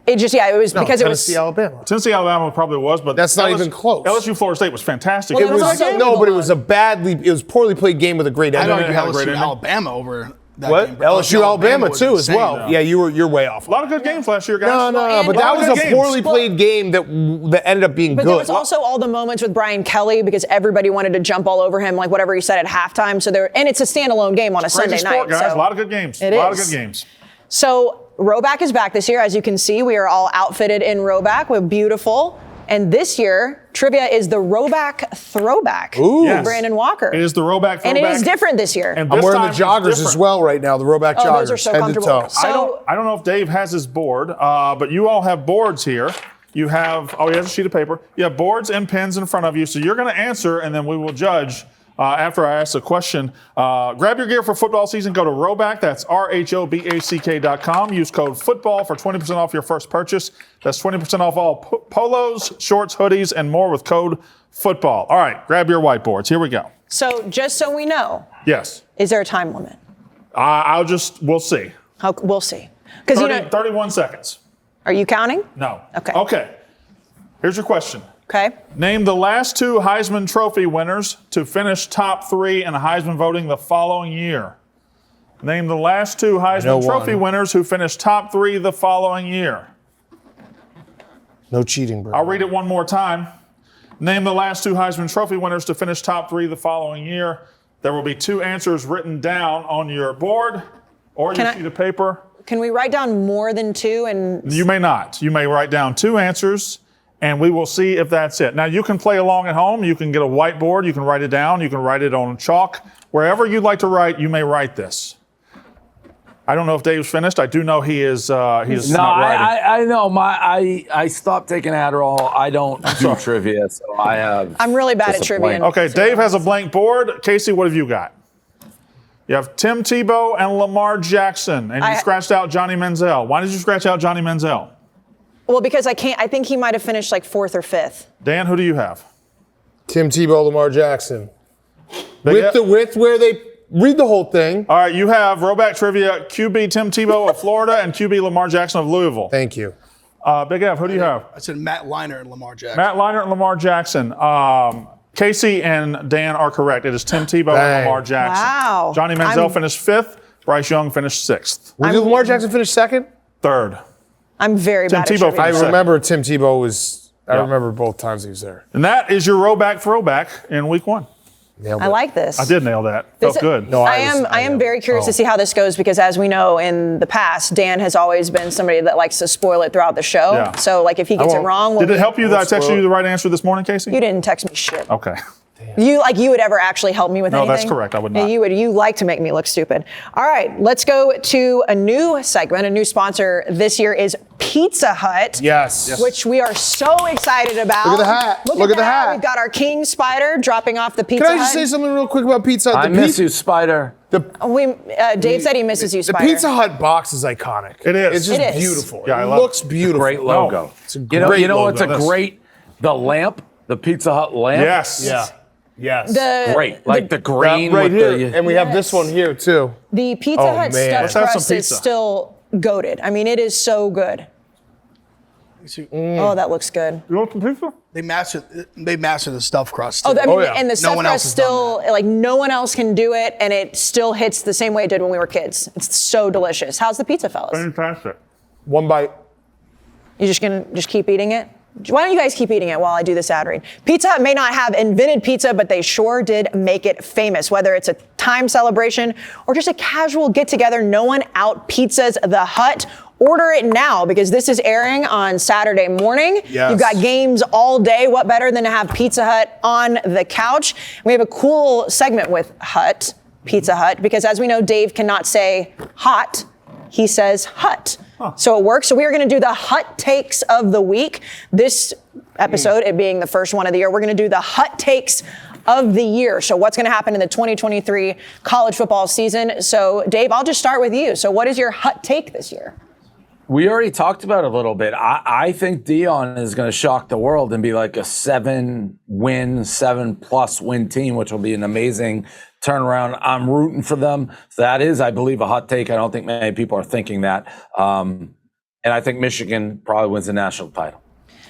Speaker 1: It was because it was
Speaker 4: Tennessee, Alabama.
Speaker 3: Tennessee, Alabama probably was, but
Speaker 4: That's not even close.
Speaker 3: LSU, Florida State was fantastic.
Speaker 1: Well,
Speaker 4: It was but it was it was poorly played game with a great
Speaker 5: I'd
Speaker 4: ending.
Speaker 5: argue
Speaker 3: had a great
Speaker 5: LSU
Speaker 3: ending.
Speaker 5: Alabama over that
Speaker 4: What?
Speaker 5: game.
Speaker 4: LSU Alabama
Speaker 5: was
Speaker 4: too as
Speaker 5: insane.
Speaker 4: well. Yeah, you're way off.
Speaker 3: A lot of good games last year, guys.
Speaker 4: No, but that was a poorly played game that ended up being
Speaker 1: But there
Speaker 4: good.
Speaker 1: was also all the moments with Brian Kelly because everybody wanted to jump all over him, like whatever he said at halftime. And it's a standalone game on a
Speaker 3: Crazy
Speaker 1: Sunday
Speaker 3: sport,
Speaker 1: night.
Speaker 3: guys.
Speaker 1: So
Speaker 3: A lot of good games.
Speaker 1: It
Speaker 3: A lot of
Speaker 1: is.
Speaker 3: good games.
Speaker 1: So Roback is back this year. As you can see, we are all outfitted in Roback. We're beautiful. And this year, trivia is the Roback Throwback.
Speaker 4: Ooh.
Speaker 3: Yes.
Speaker 1: Brandon Walker.
Speaker 3: It is the Roback
Speaker 1: And it
Speaker 3: Throwback.
Speaker 1: is different this year.
Speaker 3: And
Speaker 4: I'm
Speaker 3: this
Speaker 4: wearing the
Speaker 3: time it's
Speaker 4: joggers as
Speaker 3: different.
Speaker 4: well right now, the Roback joggers.
Speaker 1: Those are so
Speaker 4: head to
Speaker 1: comfortable.
Speaker 4: toe.
Speaker 1: So-
Speaker 3: I don't know if Dave has his board, but you all have boards here. You have, he has a sheet of paper. You have boards and pens in front of you. So you're going to answer, and then we will judge after I ask the question. Grab your gear for football season. Go to Roback. That's RHOBACK.com. Use code FOOTBALL for 20% off your first purchase. That's 20% off all polos, shorts, hoodies, and more with code FOOTBALL. All right, grab your whiteboards. Here we go.
Speaker 1: So just so we know,
Speaker 3: Yes.
Speaker 1: is there a time limit?
Speaker 3: We'll see.
Speaker 1: We'll see. Because
Speaker 3: 31 seconds.
Speaker 1: Are you counting?
Speaker 3: No.
Speaker 1: Okay.
Speaker 3: Okay. Here's your question.
Speaker 1: Okay.
Speaker 3: Name the last 2 Heisman Trophy winners to finish top 3 in Heisman voting the following year. Name the last 2 Heisman Trophy winners who finished top 3 the following year.
Speaker 4: No cheating, bro.
Speaker 3: I'll read it one more time. Name the last 2 Heisman Trophy winners to finish top 3 the following year. There will be 2 answers written down on your board or your sheet of paper.
Speaker 1: Can we write down more than 2? And
Speaker 3: You may not. You may write down 2 answers, and we will see if that's it. Now, you can play along at home. You can get a whiteboard. You can write it down. You can write it on chalk. Wherever you'd like to write, you may write this. I don't know if Dave's finished. I do know he is. Not writing.
Speaker 2: I know. I stopped taking Adderall. I don't do trivia, so I have.
Speaker 1: I'm really bad at trivia.
Speaker 3: Okay, Dave has a blank board. Casey, what have you got? You have Tim Tebow and Lamar Jackson, and you scratched out Johnny Manziel. Why did you scratch out Johnny Manziel?
Speaker 1: Well, because I think he might have finished like 4th or 5th.
Speaker 3: Dan, who do you have?
Speaker 4: Tim Tebow, Lamar Jackson. With where they read the whole thing.
Speaker 3: All right, you have Roback Trivia, QB Tim Tebow of Florida and QB Lamar Jackson of Louisville.
Speaker 4: Thank you.
Speaker 3: Big F, who do you have?
Speaker 5: I said Matt Leinart and Lamar Jackson.
Speaker 3: Matt Leinart and Lamar Jackson. Casey and Dan are correct. It is Tim Tebow and Lamar Jackson.
Speaker 1: Wow.
Speaker 3: Johnny Manziel finished 5th. Bryce Young finished 6th.
Speaker 4: Did Lamar Jackson finish 2nd?
Speaker 3: 3rd.
Speaker 1: I'm very bad at
Speaker 3: Tim Tebow
Speaker 1: trivia.
Speaker 4: I remember Tim Tebow was. I remember both times he was there.
Speaker 3: And that is your Roback throwback in week 1.
Speaker 1: I like this.
Speaker 3: I did nail that. Felt good.
Speaker 4: No,
Speaker 1: I am very curious to see how this goes because, as we know, in the past, Dan has always been somebody that likes to spoil it throughout the show.
Speaker 3: Yeah.
Speaker 1: So, like, if he gets it wrong,
Speaker 3: Did it help you that I texted you the right answer this morning, Casey?
Speaker 1: You didn't text me shit.
Speaker 3: Okay.
Speaker 1: You would ever actually help me with anything?
Speaker 3: No, that's correct. I would not.
Speaker 1: You like to make me look stupid. All right, let's go to a new segment. A new sponsor this year is Pizza Hut.
Speaker 4: Yes.
Speaker 1: Which we are so excited about.
Speaker 4: Look at the hat. Look at the hat.
Speaker 1: We've got our King Spider dropping off the Pizza
Speaker 4: Can I
Speaker 1: Hut.
Speaker 4: just say something real quick about Pizza Hut?
Speaker 2: I miss you, Spider.
Speaker 1: Dave said he misses you,
Speaker 4: The
Speaker 1: Spider.
Speaker 4: Pizza Hut box is iconic.
Speaker 3: It is.
Speaker 4: It's just
Speaker 1: It is.
Speaker 4: beautiful.
Speaker 3: Yeah, I
Speaker 4: it
Speaker 3: love
Speaker 4: looks beautiful.
Speaker 2: Great logo.
Speaker 3: No,
Speaker 4: it's a
Speaker 2: You
Speaker 4: great
Speaker 2: know what's
Speaker 4: logo.
Speaker 2: the lamp, the Pizza Hut lamp.
Speaker 3: Yes.
Speaker 4: Yeah. Yes.
Speaker 2: Great. Like the green
Speaker 4: right
Speaker 2: with
Speaker 4: here.
Speaker 2: the.
Speaker 4: And we have this one here too.
Speaker 1: The Pizza
Speaker 4: Oh,
Speaker 1: Hut
Speaker 4: man.
Speaker 1: stuffed
Speaker 3: Let's have some
Speaker 1: crust is
Speaker 3: pizza.
Speaker 1: still goated. I mean, it is so good. Oh, that looks good.
Speaker 3: You want some pizza?
Speaker 5: They mastered the stuffed crust.
Speaker 1: Oh,
Speaker 5: too.
Speaker 1: I mean,
Speaker 4: yeah.
Speaker 1: and the stuffed
Speaker 5: one else
Speaker 1: crust
Speaker 5: has done
Speaker 1: still, like, no one else can do it, and it still hits the same way it did when we were kids. It's so delicious. How's the pizza, fellas?
Speaker 3: Fantastic.
Speaker 4: One bite.
Speaker 1: You just gonna keep eating it? Why don't you guys keep eating it while I do this ad read? Pizza Hut may not have invented pizza, but they sure did make it famous. Whether it's a time celebration or just a casual get-together, no one out-pizzas the Hut. Order it now because this is airing on Saturday morning.
Speaker 4: Yes.
Speaker 1: You've got games all day. What better than to have Pizza Hut on the couch? We have a cool segment with Pizza Hut, because as we know, Dave cannot say hot. He says Hut. So it works. So we are going to do the Hut takes of the week. This episode, it being the first one of the year, we're going to do the Hut takes of the year. So what's going to happen in the 2023 college football season? So Dave, I'll just start with you. So what is your Hut take this year?
Speaker 2: We already talked about it a little bit. I think Dion is going to shock the world and be like a 7+ win team, which will be an amazing turnaround. I'm rooting for them. So that is, I believe, a hot take. I don't think many people are thinking that. And I think Michigan probably wins the national title.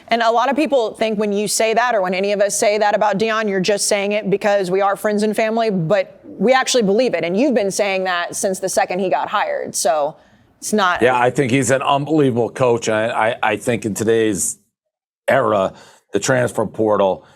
Speaker 1: And a lot of people think when you say that, or when any of us say that about Dion, you're just saying it because we are friends and family, but we actually believe it. And you've been saying that since the second he got hired. So it's not.
Speaker 2: Yeah, I think he's an unbelievable coach. I think in today's era, the transfer portal,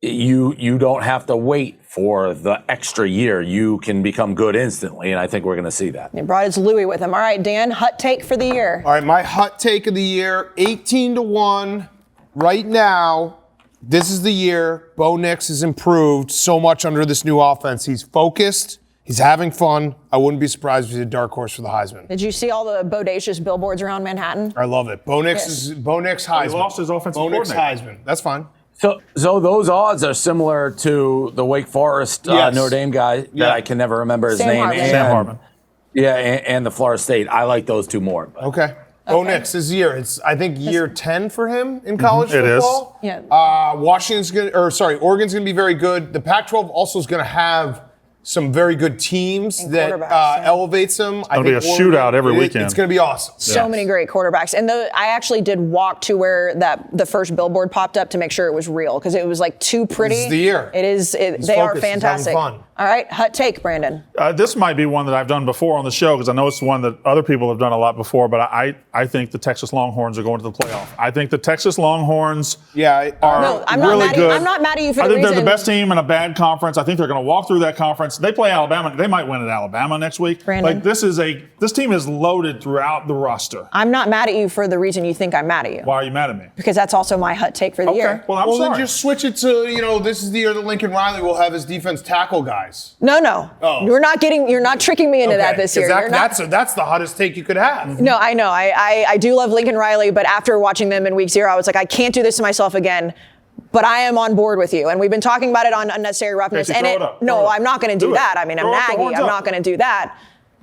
Speaker 2: you don't have to wait for the extra year. You can become good instantly, and I think we're going to see that.
Speaker 1: He brought his Louis with him. All right, Dan, Hut take for the year.
Speaker 4: All right, my hot take of the year, 18-1 right now. This is the year Bo Nix has improved so much under this new offense. He's focused. He's having fun. I wouldn't be surprised if he's a dark horse for the Heisman.
Speaker 1: Did you see all the bodacious billboards around Manhattan?
Speaker 4: I love it. Bo Nix Heisman.
Speaker 3: He lost his offensive
Speaker 4: Bo Nix
Speaker 3: coordinator.
Speaker 4: Heisman. That's fine.
Speaker 2: So those odds are similar to the Wake Forest
Speaker 4: Yes.
Speaker 2: Notre Dame guy that I can never remember his
Speaker 1: Sam
Speaker 2: name.
Speaker 1: Hartman.
Speaker 3: Sam Hartman.
Speaker 2: Yeah, and the Florida State. I like those two more. But.
Speaker 4: Okay. Bo Nix, this year. It's, I think, year 10 for him in college
Speaker 3: It is.
Speaker 4: football.
Speaker 1: Yeah.
Speaker 4: Oregon's going to be very good. The Pac-12 also is going to have some very good teams
Speaker 1: And
Speaker 4: that
Speaker 1: quarterbacks, yeah.
Speaker 4: elevates them.
Speaker 3: It'll be a shootout every weekend.
Speaker 4: It's going to be awesome.
Speaker 1: So many great quarterbacks. And I actually did walk to where the first billboard popped up to make sure it was real because it was like too pretty.
Speaker 4: This is the year.
Speaker 1: It is. They
Speaker 4: focused.
Speaker 1: are
Speaker 4: He's having
Speaker 1: fantastic.
Speaker 4: fun.
Speaker 1: All right, hot take, Brandon.
Speaker 3: This might be one that I've done before on the show because I know it's one that other people have done a lot before, but I think the Texas Longhorns are going to the playoff. I think the Texas Longhorns are
Speaker 1: No, I'm not
Speaker 3: really
Speaker 1: mad at-
Speaker 3: good.
Speaker 1: I'm not mad at you for
Speaker 3: I
Speaker 1: the
Speaker 3: think they're
Speaker 1: reason-
Speaker 3: the best team in a bad conference. I think they're going to walk through that conference. They play Alabama. They might win at Alabama next week.
Speaker 1: Brandon?
Speaker 3: Like this team is loaded throughout the roster.
Speaker 1: I'm not mad at you for the reason you think I'm mad at you.
Speaker 3: Why are you mad at me?
Speaker 1: Because that's also my hot take for the year.
Speaker 3: Well, I'm
Speaker 4: Well,
Speaker 3: sorry.
Speaker 4: then just switch it to, this is the year that Lincoln Riley will have his defense tackle guys.
Speaker 1: No.
Speaker 4: Oh.
Speaker 1: You're not tricking me into that this year. You're not-
Speaker 4: That's the hottest take you could have.
Speaker 1: No, I know. I do love Lincoln Riley, but after watching them in week 0, I was like, I can't do this to myself again. But I am on board with you. And we've been talking about it on Unnecessary Roughness.
Speaker 3: Casey,
Speaker 1: and
Speaker 3: throw it up.
Speaker 1: No,
Speaker 3: Throw it up.
Speaker 1: I'm not going to do
Speaker 3: Do it.
Speaker 1: that. I mean, I'm
Speaker 3: Throw up the
Speaker 1: naggy.
Speaker 3: horns
Speaker 1: I'm
Speaker 3: up.
Speaker 1: not going to do that.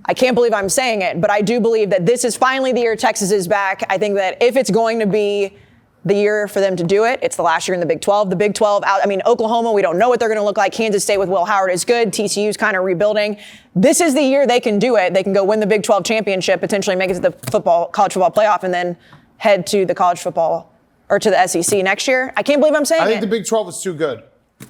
Speaker 1: I can't believe I'm saying it, but I do believe that this is finally the year Texas is back. I think that if it's going to be the year for them to do it, it's the last year in the Big 12. The Big 12 out. I mean, Oklahoma, we don't know what they're going to look like. Kansas State with Will Howard is good. TCU's kind of rebuilding. This is the year they can do it. They can go win the Big 12 championship, potentially make it to the college football playoff, and then head to the college football or to the SEC next year. I can't believe I'm saying
Speaker 4: I think
Speaker 1: it.
Speaker 4: the Big 12 is too good.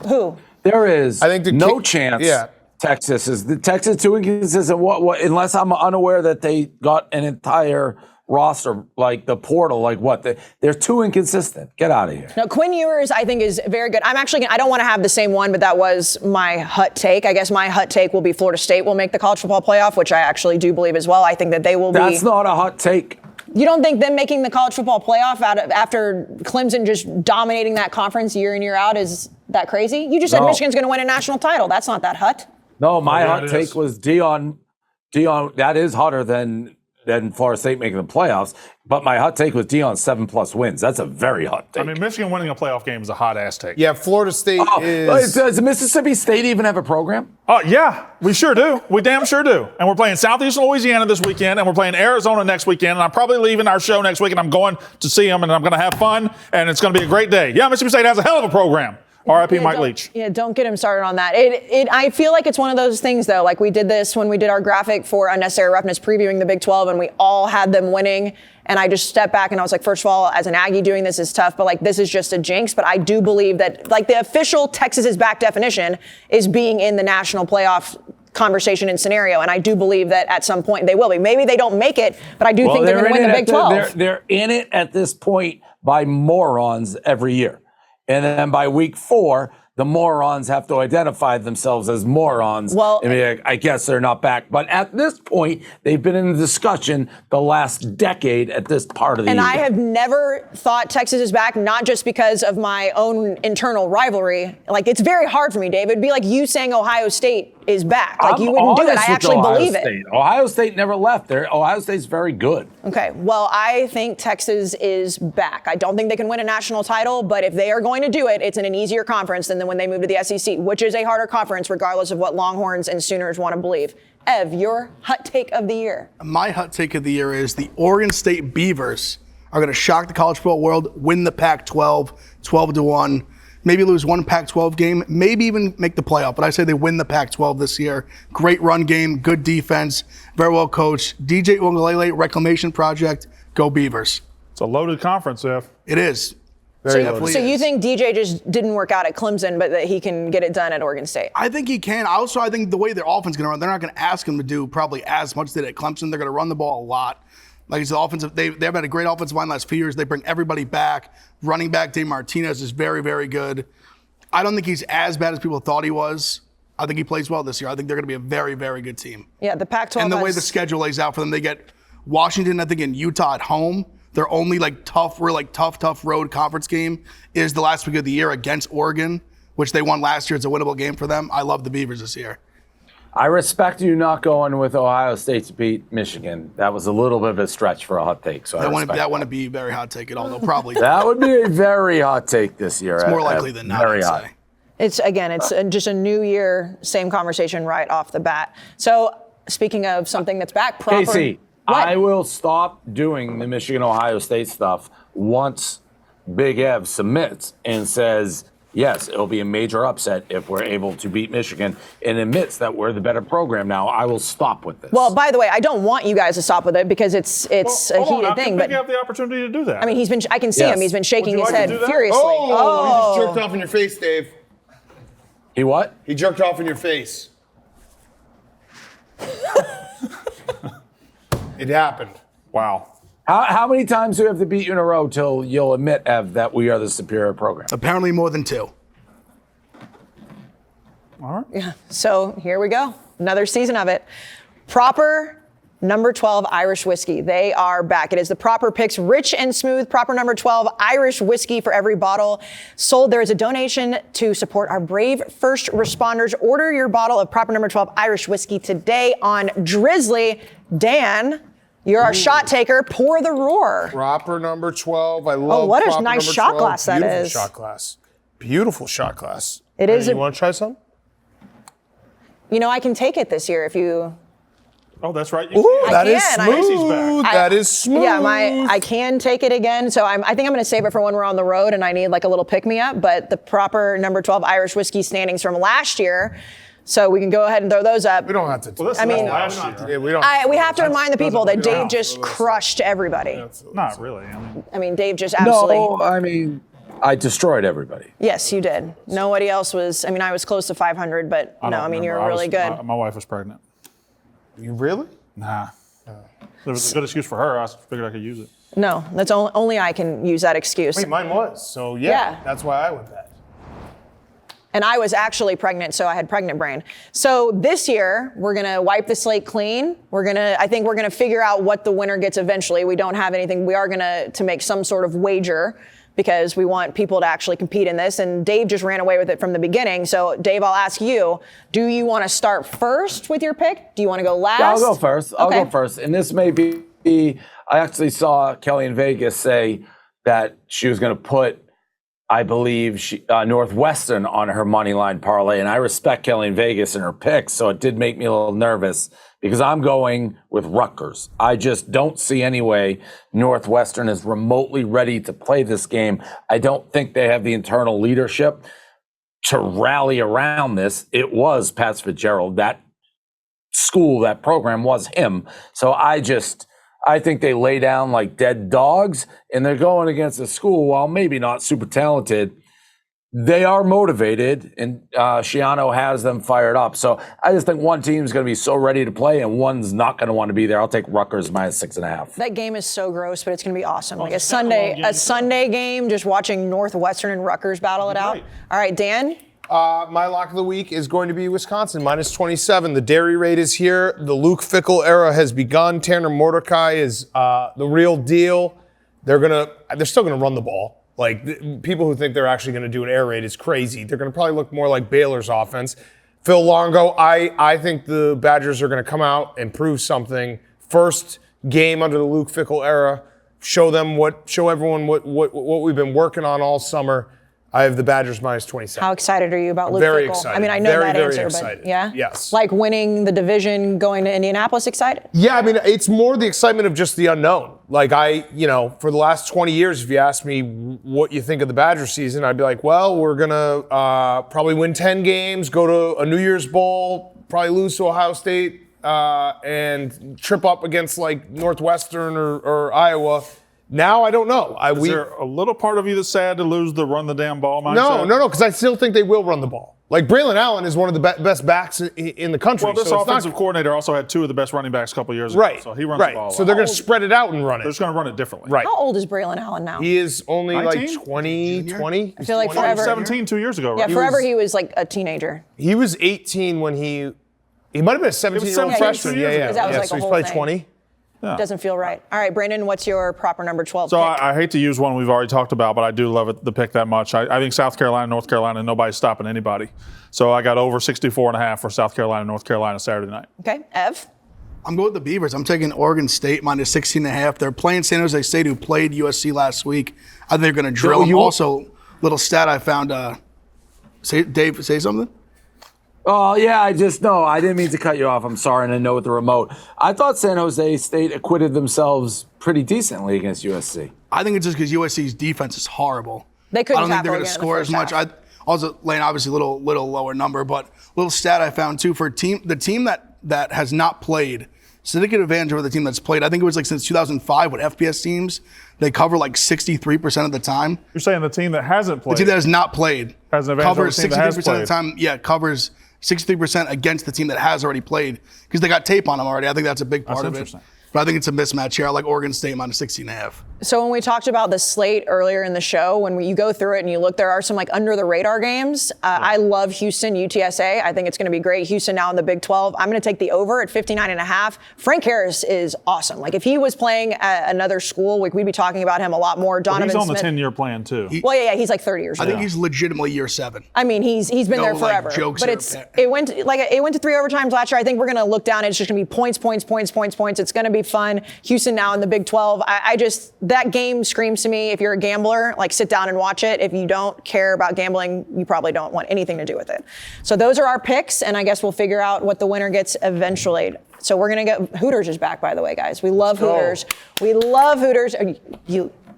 Speaker 1: Who?
Speaker 2: There is
Speaker 4: I think
Speaker 2: no chance.
Speaker 4: Yeah.
Speaker 2: Texas is too inconsistent. What? Unless I'm unaware that they got an entire roster like the portal. Like what? They're too inconsistent. Get out of here.
Speaker 1: No, Quinn Ewers, I think, is very good. I don't want to have the same one, but that was my hot take. I guess my hot take will be Florida State will make the college football playoff, which I actually do believe as well. I think that they will
Speaker 2: That's not a hot take.
Speaker 1: You don't think them making the college football playoff after Clemson just dominating that conference year in, year out is that crazy? You just said
Speaker 2: No.
Speaker 1: Michigan's going to win a national title. That's not that hot.
Speaker 2: No, my
Speaker 3: Yeah,
Speaker 2: hot
Speaker 3: it
Speaker 2: take
Speaker 3: is.
Speaker 2: was Dion. That is hotter than Florida State making the playoffs. But my hot take was Dion's 7+ wins. That's a very hot take.
Speaker 3: I mean, Michigan winning a playoff game is a hot ass take.
Speaker 4: Yeah, Florida State is.
Speaker 2: Does Mississippi State even have a program?
Speaker 3: Oh, yeah, we sure do. We damn sure do. And we're playing Southeastern Louisiana this weekend, and we're playing Arizona next weekend. And I'm probably leaving our show next week, and I'm going to see them, and I'm going to have fun, and it's going to be a great day. Yeah, Mississippi State has a hell of a program. R.I.P. Mike Leach.
Speaker 1: Yeah, don't get him started on that. I feel like it's one of those things, though. Like we did this when we did our graphic for Unnecessary Roughness previewing the Big 12, and we all had them winning. And I just stepped back and I was like, first of all, as an Aggie, doing this is tough, but like this is just a jinx. But I do believe that like the official Texas is back definition is being in the national playoff conversation and scenario. And I do believe that at some point they will be. Maybe they don't make it, but I do think they're going to win the Big 12.
Speaker 2: They're in it at this point by morons every year. And then by week 4, the morons have to identify themselves as morons.
Speaker 1: Well,
Speaker 2: I mean, I guess they're not back. But at this point, they've been in the discussion the last decade at this part of the year.
Speaker 1: And I have never thought Texas is back, not just because of my own internal rivalry. Like, it's very hard for me, David. It'd be like you saying Ohio State is back. Like, you wouldn't do it. I actually believe it.
Speaker 2: Ohio State never left there. Ohio State's very good.
Speaker 1: Okay, well, I think Texas is back. I don't think they can win a national title, but if they are going to do it, it's in an easier conference than when they move to the SEC, which is a harder conference, regardless of what Longhorns and Sooners want to believe. Ev, your hot take of the year.
Speaker 5: My hot take of the year is the Oregon State Beavers are going to shock the college football world, win the Pac-12, 12-1, maybe lose one Pac-12 game, maybe even make the playoff. But I say they win the Pac-12 this year. Great run game, good defense, very well coached. DJ Uiagalelei Reclamation Project, go Beavers.
Speaker 3: It's a loaded conference, F.
Speaker 5: It is.
Speaker 1: So you think DJ just didn't work out at Clemson, but that he can get it done at Oregon State?
Speaker 5: I think he can. Also, I think the way their offense is going to run, they're not going to ask him to do probably as much as they did at Clemson. They're going to run the ball a lot. Like it's the offensive, they've had a great offensive line the last few years. They bring everybody back. Running back Dave Martinez is very, very good. I don't think he's as bad as people thought he was. I think he plays well this year. I think they're going to be a very, very good team.
Speaker 1: Yeah, the Pac-12
Speaker 5: And the way the schedule lays out for them, they get Washington, I think, and Utah at home. Their only tough road conference game is the last week of the year against Oregon, which they won last year. It's a winnable game for them. I love the Beavers this year.
Speaker 2: I respect you not going with Ohio State to beat Michigan. That was a little bit of a stretch for a hot take. So
Speaker 5: That wouldn't be a very hot take at all. They'll probably.
Speaker 2: that would be a very hot take this year.
Speaker 5: It's more likely than not.
Speaker 2: Very
Speaker 5: I'd
Speaker 2: hot.
Speaker 5: say.
Speaker 1: It's just a new year, same conversation right off the bat. So speaking of something that's back, proper.
Speaker 2: Casey,
Speaker 1: What?
Speaker 2: I will stop doing the Michigan-Ohio State stuff once Big Ev submits and says, yes, it'll be a major upset if we're able to beat Michigan and admits that we're the better program now. I will stop with this.
Speaker 1: Well, by the way, I don't want you guys to stop with it because it's a heated thing. But
Speaker 3: you have the opportunity to do that.
Speaker 1: I mean, I can see
Speaker 2: Yes.
Speaker 1: him. He's been shaking
Speaker 3: Would
Speaker 1: his
Speaker 3: you like
Speaker 1: head
Speaker 3: to do that?
Speaker 1: furiously.
Speaker 4: Oh, he just jerked off in your face, Dave.
Speaker 2: He what?
Speaker 4: He jerked off in your face. It happened.
Speaker 3: wow.
Speaker 2: How many times do we have to beat you in a row till you'll admit, Ev, that we are the superior program?
Speaker 5: Apparently more than 2.
Speaker 1: So here we go. Another season of it. Proper number 12 Irish whiskey. They are back. It is the Proper Picks Rich and Smooth Proper number 12 Irish whiskey for every bottle sold. There is a donation to support our brave first responders. Order your bottle of Proper number 12 Irish whiskey today on Drizly. Dan, you're our shot taker. Pour the roar.
Speaker 4: Proper number 12. I love
Speaker 1: what a
Speaker 4: proper
Speaker 1: nice
Speaker 4: number
Speaker 1: shot
Speaker 4: 12.
Speaker 1: glass that
Speaker 4: Beautiful
Speaker 1: is.
Speaker 4: shot glass. Beautiful shot glass.
Speaker 1: It
Speaker 4: Hey,
Speaker 1: is
Speaker 4: You
Speaker 1: a-
Speaker 4: want to try some?
Speaker 1: You know, I can take it this year if you.
Speaker 3: Oh, that's right.
Speaker 4: Ooh,
Speaker 1: I
Speaker 4: that is
Speaker 1: can.
Speaker 3: Casey's
Speaker 4: smooth.
Speaker 3: back.
Speaker 4: That is smooth.
Speaker 1: Yeah, I can take it again. So I think I'm going to save it for when we're on the road and I need like a little pick me up. But the Proper number 12 Irish whiskey standings from last year. So we can go ahead and throw those up.
Speaker 4: We don't have to.
Speaker 3: Well,
Speaker 1: I mean,
Speaker 3: last year.
Speaker 4: Yeah, we don't.
Speaker 1: We have to remind the people that Dave
Speaker 3: count.
Speaker 1: just crushed everybody.
Speaker 3: Not really.
Speaker 1: I mean, Dave just absolutely.
Speaker 2: No, I mean, I destroyed everybody.
Speaker 1: Yes, you did. Nobody else was. I mean, I was close to 500, but no,
Speaker 3: don't
Speaker 1: I mean, you
Speaker 3: remember.
Speaker 1: were really good.
Speaker 3: My wife was pregnant.
Speaker 4: You really?
Speaker 3: Nah. There was a good excuse for her. I figured I could use it.
Speaker 1: No, that's only I can use that excuse.
Speaker 4: Wait, mine was. So
Speaker 1: Yeah.
Speaker 4: that's why I went that.
Speaker 1: And I was actually pregnant, so I had pregnant brain. So this year, we're gonna wipe the slate clean. I think we're gonna figure out what the winner gets eventually. We don't have anything. We are to make some sort of wager because we want people to actually compete in this. And Dave just ran away with it from the beginning. So Dave, I'll ask you, do you wanna start first with your pick? Do you wanna go last?
Speaker 2: Yeah, I'll go first. I'll
Speaker 1: Okay.
Speaker 2: go first. And this may be, I actually saw Kelly in Vegas say that she was going to put, I believe, Northwestern on her money line parlay. And I respect Kelly in Vegas and her picks. So it did make me a little nervous because I'm going with Rutgers. I just don't see any way Northwestern is remotely ready to play this game. I don't think they have the internal leadership to rally around this. It was Pat Fitzgerald. That school, that program was him. So I think they lay down like dead dogs, and they're going against a school, while maybe not super talented, they are motivated, and Shiano has them fired up. So I just think one team is going to be so ready to play, and one's not going to want to be there. I'll take Rutgers minus 6.5.
Speaker 1: That game is so gross, but it's going to be awesome. Like
Speaker 3: it's kind of a long game,
Speaker 1: Sunday game, just watching Northwestern and Rutgers battle it out.
Speaker 3: Right.
Speaker 1: All right, Dan.
Speaker 4: My lock of the week is going to be Wisconsin, minus 27. The dairy rate is here. The Luke Fickell era has begun. Tanner Mordecai is the real deal. They're still gonna run the ball. Like, people who think they're actually gonna do an air raid is crazy. They're gonna probably look more like Baylor's offense. Phil Longo, I think the Badgers are gonna come out and prove something. First game under the Luke Fickell era. Show everyone what we've been working on all summer. I have the Badgers minus 27.
Speaker 1: How excited are you about Luke
Speaker 4: Very
Speaker 1: Fickell?
Speaker 4: excited.
Speaker 1: I mean, I know
Speaker 4: Very,
Speaker 1: that
Speaker 4: very
Speaker 1: answer,
Speaker 4: excited.
Speaker 1: but yeah?
Speaker 4: Yes.
Speaker 1: Like winning the division, going to Indianapolis, excited?
Speaker 4: Yeah, I mean, it's more the excitement of just the unknown. Like, for the last 20 years, if you asked me what you think of the Badger season, I'd be like, well, we're going to probably win 10 games, go to a New Year's Bowl, probably lose to Ohio State, and trip up against, like, Northwestern or Iowa. Now, I don't know.
Speaker 3: Is there a little part of you that's sad to lose the run the damn ball mindset?
Speaker 4: No, because I still think they will run the ball. Like, Braylon Allen is one of the best backs in the country.
Speaker 3: Well, this
Speaker 4: so it's not-
Speaker 3: offensive coordinator also had two of the best running backs a couple years ago.
Speaker 4: Right.
Speaker 3: So he runs the ball.
Speaker 4: So they're going to spread it out and run
Speaker 3: They're
Speaker 4: it.
Speaker 3: just going to run it differently.
Speaker 4: Right.
Speaker 1: How old is Braylon Allen now?
Speaker 4: He is only
Speaker 3: 19?
Speaker 4: like 20.
Speaker 1: I feel like
Speaker 3: He was
Speaker 1: forever.
Speaker 3: 17 2 years ago,
Speaker 1: Yeah,
Speaker 3: right?
Speaker 1: forever he was like a teenager.
Speaker 4: He was 18 when he might have been a 17-year-old
Speaker 3: 17
Speaker 4: freshman.
Speaker 3: years ago.
Speaker 4: Yeah.
Speaker 1: That was like
Speaker 4: So
Speaker 1: a
Speaker 4: he's
Speaker 1: whole
Speaker 4: probably
Speaker 1: thing.
Speaker 4: 20.
Speaker 1: Doesn't feel right. All right, Brandon, what's your proper number 12
Speaker 3: So
Speaker 1: pick?
Speaker 3: I hate to use one we've already talked about, but I do love the pick that much. I think South Carolina, North Carolina, nobody's stopping anybody. So I got over 64.5 for South Carolina, North Carolina Saturday night.
Speaker 1: Okay, Ev?
Speaker 5: I'm going with the Beavers. I'm taking Oregon State minus 16.5. They're playing San Jose State, who played USC last week. I think they're going to drill them. Also, little stat I found. Dave, say something?
Speaker 2: Oh, yeah, I didn't mean to cut you off. I'm sorry, and I know with the remote. I thought San Jose State acquitted themselves pretty decently against USC.
Speaker 5: I think it's just because USC's defense is horrible.
Speaker 1: They couldn't
Speaker 5: I don't think they're
Speaker 1: tackle
Speaker 5: going to
Speaker 1: again in the
Speaker 5: score as
Speaker 1: first
Speaker 5: much.
Speaker 1: half.
Speaker 5: I was laying obviously a little lower number, but little stat I found too for the team that has not played. Syndicate advantage over the team that's played. I think it was like since 2005 with FBS teams, they cover like 63% of the time.
Speaker 3: You're saying the team that hasn't played.
Speaker 5: The team that has not played
Speaker 3: Has an advantage over
Speaker 5: covers
Speaker 3: the team that has
Speaker 5: 63% of
Speaker 3: played.
Speaker 5: the time. Yeah, covers 63% against the team that has already played because they got tape on them already. I think that's a big part
Speaker 3: That's
Speaker 5: of it.
Speaker 3: interesting.
Speaker 5: But I think it's a mismatch here. I like Oregon State minus 16.5.
Speaker 1: So when we talked about the slate earlier in the show, when you go through it and you look, there are some like under the radar games. I love Houston, UTSA. I think it's going to be great. Houston now in the Big 12. I'm going to take the over at 59.5. Frank Harris is awesome. Like if he was playing at another school, we'd be talking about him a lot more. Donovan
Speaker 3: He's on the
Speaker 1: Smith.
Speaker 3: 10-year plan, too.
Speaker 1: Well, yeah, he's like 30 years old.
Speaker 5: I think he's legitimately year 7.
Speaker 1: I mean, he's been
Speaker 5: No,
Speaker 1: there
Speaker 5: like,
Speaker 1: forever.
Speaker 5: jokes
Speaker 1: but
Speaker 5: or-
Speaker 1: it went to 3 overtimes last year. I think we're going to look down. It's just going to be points. It's going to be fun. Houston now in the Big 12. I just that game screams to me. If you're a gambler, like sit down and watch it. If you don't care about gambling, you probably don't want anything to do with it. So those are our picks, and I guess we'll figure out what the winner gets eventually. So we're going to get Hooters is back, by the way, guys. We love Hooters. We love Hooters.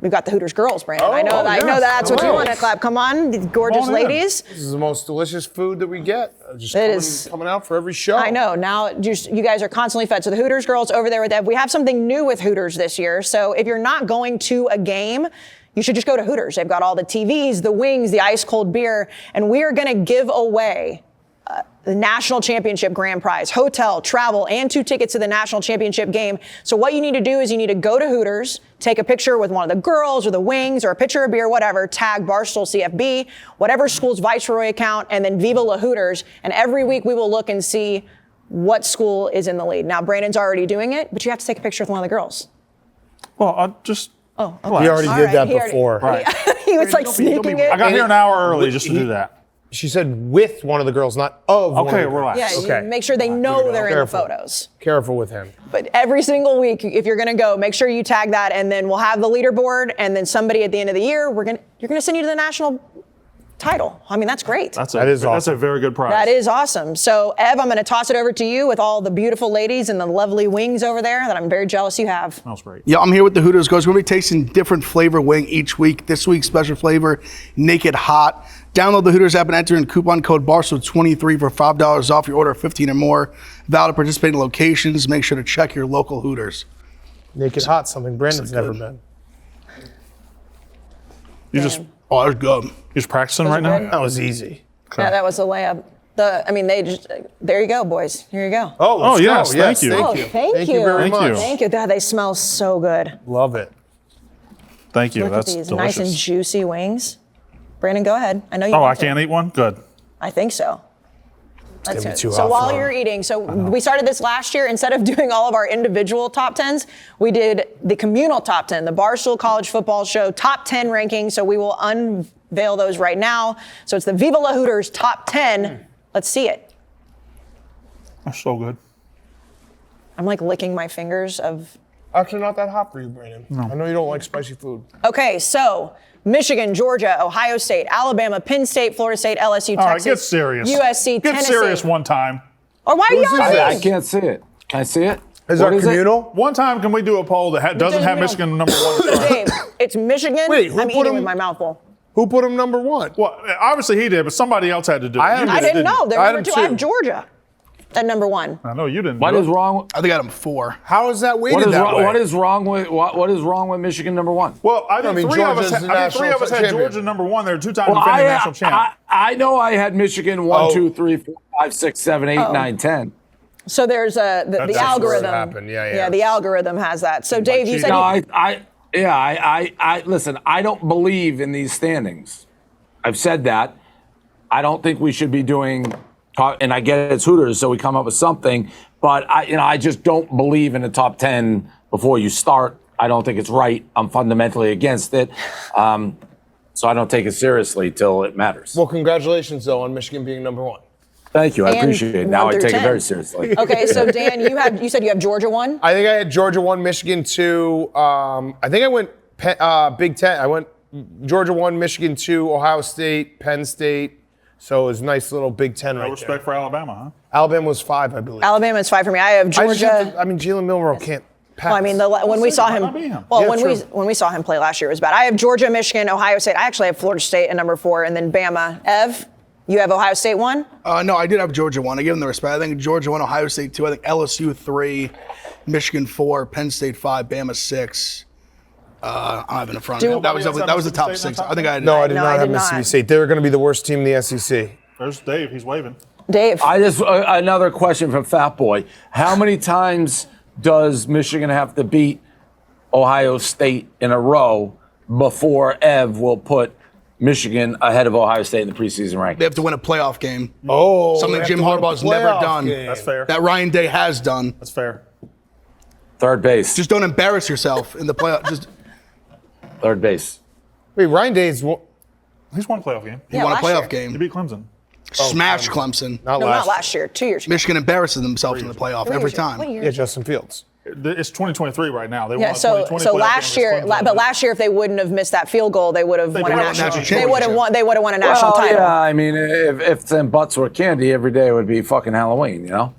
Speaker 1: We've got the Hooters girls, Brandon. I know that's what you want to clap. Come on, these gorgeous
Speaker 3: Come on in.
Speaker 1: ladies.
Speaker 4: This is the most delicious food that we get. Just
Speaker 1: It is.
Speaker 4: coming out for every show.
Speaker 1: I know. Now you guys are constantly fed. So the Hooters girls over there with Ev. We have something new with Hooters this year. So if you're not going to a game, you should just go to Hooters. They've got all the TVs, the wings, the ice cold beer, and we are going to give away the national championship grand prize, hotel, travel, and 2 tickets to the national championship game. So what you need to do is you need to go to Hooters, take a picture with one of the girls or the wings or a picture of beer, whatever, tag Barstool CFB, whatever school's Viceroy account, and then Viva La Hooters. And every week we will look and see what school is in the lead. Now, Brandon's already doing it, but you have to take a picture with one of the girls.
Speaker 3: Well, I'll just.
Speaker 1: Oh,
Speaker 3: Relax.
Speaker 1: okay.
Speaker 4: He already
Speaker 1: All
Speaker 4: did
Speaker 1: right,
Speaker 4: that
Speaker 1: he already-
Speaker 4: before.
Speaker 3: Right.
Speaker 1: He was like
Speaker 5: Don't be
Speaker 1: sneaking
Speaker 5: weird.
Speaker 1: it.
Speaker 3: I got here an hour early just to do that.
Speaker 4: She said with one of the girls, not of one
Speaker 3: Okay,
Speaker 4: of the girls.
Speaker 3: relax.
Speaker 1: Yeah,
Speaker 4: Okay.
Speaker 1: you make sure they know they're in the
Speaker 4: Careful.
Speaker 1: photos.
Speaker 4: Careful with him.
Speaker 1: But every single week, if you're going to go, make sure you tag that, and then we'll have the leaderboard, and then somebody at the end of the year, you're going to send you to the national title. I mean, that's great.
Speaker 3: That's
Speaker 4: That's
Speaker 3: a very good prize.
Speaker 1: That is awesome. So, Ev, I'm going to toss it over to you with all the beautiful ladies and the lovely wings over there that I'm very jealous you have.
Speaker 3: Smells great.
Speaker 5: Yeah, I'm here with the Hooters girls. We're going to be tasting different flavor wing each week. This week's special flavor, Naked Hot. Download the Hooters app and enter in coupon code Barstool23 for $5 off your order of 15 or more. Valid at participating locations. Make sure to check your local Hooters.
Speaker 4: Naked Hot, something Brandon's never been.
Speaker 3: You just
Speaker 5: Oh, that's good.
Speaker 3: just practicing right now?
Speaker 4: That was easy.
Speaker 1: Yeah, that was a layup. There you go, boys. Here you go.
Speaker 4: Oh, let's
Speaker 3: yes,
Speaker 4: go.
Speaker 3: thank you.
Speaker 1: Oh,
Speaker 4: Thank you.
Speaker 1: thank
Speaker 4: Thank you
Speaker 1: you.
Speaker 4: very
Speaker 3: Thank
Speaker 4: much.
Speaker 3: you.
Speaker 1: Thank you. God, they smell so good.
Speaker 4: Love it.
Speaker 3: Thank you.
Speaker 1: Look
Speaker 3: That's
Speaker 1: at these
Speaker 3: delicious.
Speaker 1: nice and juicy wings. Brandon, go ahead. I know you
Speaker 3: Oh, I
Speaker 1: want to.
Speaker 3: can't eat one? Good.
Speaker 1: I think so. That's
Speaker 4: gonna be
Speaker 1: good.
Speaker 4: too
Speaker 1: So
Speaker 4: hot
Speaker 1: while
Speaker 4: for
Speaker 1: you're
Speaker 4: him.
Speaker 1: eating, so we started this last year. Instead of doing all of our individual top 10s, we did the communal top 10, the Barstool College Football Show top 10 rankings. So we will unveil those right now. So it's the Viva La Hooters top 10. Let's see it.
Speaker 3: That's so good.
Speaker 1: I'm like licking my fingers of.
Speaker 4: Actually, not that hot for you, Brandon. I know you don't like spicy food.
Speaker 1: Okay, so Michigan, Georgia, Ohio State, Alabama, Penn State, Florida State, LSU,
Speaker 3: All right,
Speaker 1: Texas,
Speaker 3: get serious.
Speaker 1: USC,
Speaker 3: Get
Speaker 1: Tennessee.
Speaker 3: serious one time.
Speaker 1: Or why are you
Speaker 4: Who's
Speaker 1: yelling
Speaker 4: this?
Speaker 1: at
Speaker 2: I
Speaker 1: me?
Speaker 2: can't see it. Can I see it?
Speaker 4: Is
Speaker 2: What
Speaker 4: that
Speaker 2: is it?
Speaker 4: communal?
Speaker 3: One time, can we do a poll that doesn't have Michigan number one? to start?
Speaker 1: Dave, it's Michigan.
Speaker 4: Wait, who
Speaker 1: I'm
Speaker 4: put
Speaker 1: eating
Speaker 4: him-
Speaker 1: with my mouth full.
Speaker 4: Who put him number one?
Speaker 3: Well, obviously he did, but somebody else had to do it.
Speaker 4: I
Speaker 3: You
Speaker 1: I
Speaker 3: did,
Speaker 1: didn't know. They're
Speaker 4: I
Speaker 1: number
Speaker 4: had
Speaker 1: 2.
Speaker 4: them
Speaker 1: I have
Speaker 4: too.
Speaker 1: Georgia at number 1.
Speaker 3: I know you didn't.
Speaker 2: What
Speaker 3: do
Speaker 2: is
Speaker 3: it.
Speaker 2: wrong?
Speaker 5: I think I had them 4.
Speaker 4: How is that weighted
Speaker 2: What is
Speaker 4: that
Speaker 2: wrong?
Speaker 4: way?
Speaker 2: What is wrong with what is wrong with Michigan number 1?
Speaker 3: Well, I think
Speaker 4: mean,
Speaker 3: three of us.
Speaker 4: Georgia's the
Speaker 3: I think three of us had
Speaker 4: national
Speaker 3: Georgia
Speaker 4: champion.
Speaker 3: number one. They're two-time
Speaker 2: Well,
Speaker 3: defending national champ.
Speaker 2: I know I had Michigan 1, 2, 3, 4, 5, 6, 7, 8, 9, 10.
Speaker 1: So there's the
Speaker 3: That's where it
Speaker 1: algorithm.
Speaker 4: happened. Yeah.
Speaker 1: the algorithm has that. So Dave, you said
Speaker 2: No,
Speaker 1: you,
Speaker 2: I listen. I don't believe in these standings. I've said that. I don't think we should be doing. And I get it's Hooters, so we come up with something. But I just don't believe in a top 10 before you start. I don't think it's right. I'm fundamentally against it. So I don't take it seriously till it matters.
Speaker 4: Well, congratulations, though, on Michigan being number 1.
Speaker 2: Thank you. I
Speaker 1: And
Speaker 2: appreciate it. Now
Speaker 1: 1
Speaker 2: I
Speaker 1: through
Speaker 2: take
Speaker 1: 10.
Speaker 2: it very seriously.
Speaker 1: Okay, so Dan, you said you have Georgia 1?
Speaker 4: I think I had Georgia 1, Michigan 2. I think I went Big Ten. I went Georgia 1, Michigan 2, Ohio State, Penn State. So it was a nice little Big Ten
Speaker 3: No
Speaker 4: right
Speaker 3: respect
Speaker 4: there.
Speaker 3: for Alabama, huh?
Speaker 4: Alabama was 5, I believe.
Speaker 1: Alabama is 5 for me. I have Georgia.
Speaker 4: Jalen Milroe can't pass.
Speaker 1: Well, I mean, when we saw him,
Speaker 3: Might be him.
Speaker 1: well,
Speaker 4: Yeah,
Speaker 1: when we saw him play last year, it was bad. I have Georgia, Michigan, Ohio State. I actually have Florida State at number 4, and then Bama. Ev, you have Ohio State 1?
Speaker 5: No, I did have Georgia 1. I give them the respect. I think Georgia 1, Ohio State 2. I think LSU 3, Michigan 4, Penn State 5, Bama 6. I don't have it in front of me. That was the top
Speaker 3: Mississippi
Speaker 5: 6.
Speaker 3: State
Speaker 5: I think I had.
Speaker 4: No, I did
Speaker 1: No,
Speaker 4: not
Speaker 1: I
Speaker 4: have
Speaker 1: did
Speaker 4: Mississippi
Speaker 1: not.
Speaker 4: State. They were going to be the worst team in the SEC.
Speaker 3: There's Dave. He's waving.
Speaker 1: Dave.
Speaker 2: I just another question from Fat Boy. How many times does Michigan have to beat Ohio State in a row before Ev will put Michigan ahead of Ohio State in the preseason
Speaker 5: They
Speaker 2: ranking?
Speaker 5: have to win a playoff game.
Speaker 4: Oh,
Speaker 5: Something
Speaker 4: they
Speaker 5: Jim
Speaker 4: have to win a
Speaker 5: Harbaugh's never
Speaker 4: playoff
Speaker 5: done.
Speaker 4: game.
Speaker 3: That's fair.
Speaker 5: That Ryan Day has done.
Speaker 3: That's fair.
Speaker 2: Third base.
Speaker 5: Just don't embarrass yourself in the playoff. Just
Speaker 2: Third base.
Speaker 4: Wait, Ryan Day's
Speaker 3: He's won a playoff game.
Speaker 5: he
Speaker 1: Yeah,
Speaker 5: won a
Speaker 1: last
Speaker 5: playoff
Speaker 1: year.
Speaker 3: He
Speaker 5: game.
Speaker 3: beat Clemson.
Speaker 5: Smash Clemson.
Speaker 4: not
Speaker 1: No,
Speaker 4: last.
Speaker 1: not last year. 2 years ago.
Speaker 5: Michigan embarrasses themselves in the playoff every
Speaker 1: What
Speaker 5: time.
Speaker 1: year?
Speaker 4: Yeah, Justin Fields.
Speaker 3: It's 2023 right now. They
Speaker 1: Yeah,
Speaker 3: won a
Speaker 1: so
Speaker 3: 2020
Speaker 1: so
Speaker 3: playoff
Speaker 1: last
Speaker 3: game
Speaker 1: year,
Speaker 3: against Clemson.
Speaker 1: but last year, if they wouldn't have missed that field goal, they would have won a
Speaker 3: won a
Speaker 1: national.
Speaker 5: national
Speaker 1: They would have won. They would have won a national
Speaker 2: Well,
Speaker 1: title.
Speaker 2: yeah, I mean, if ifs and buts were candy, every day would be fucking Halloween, you know?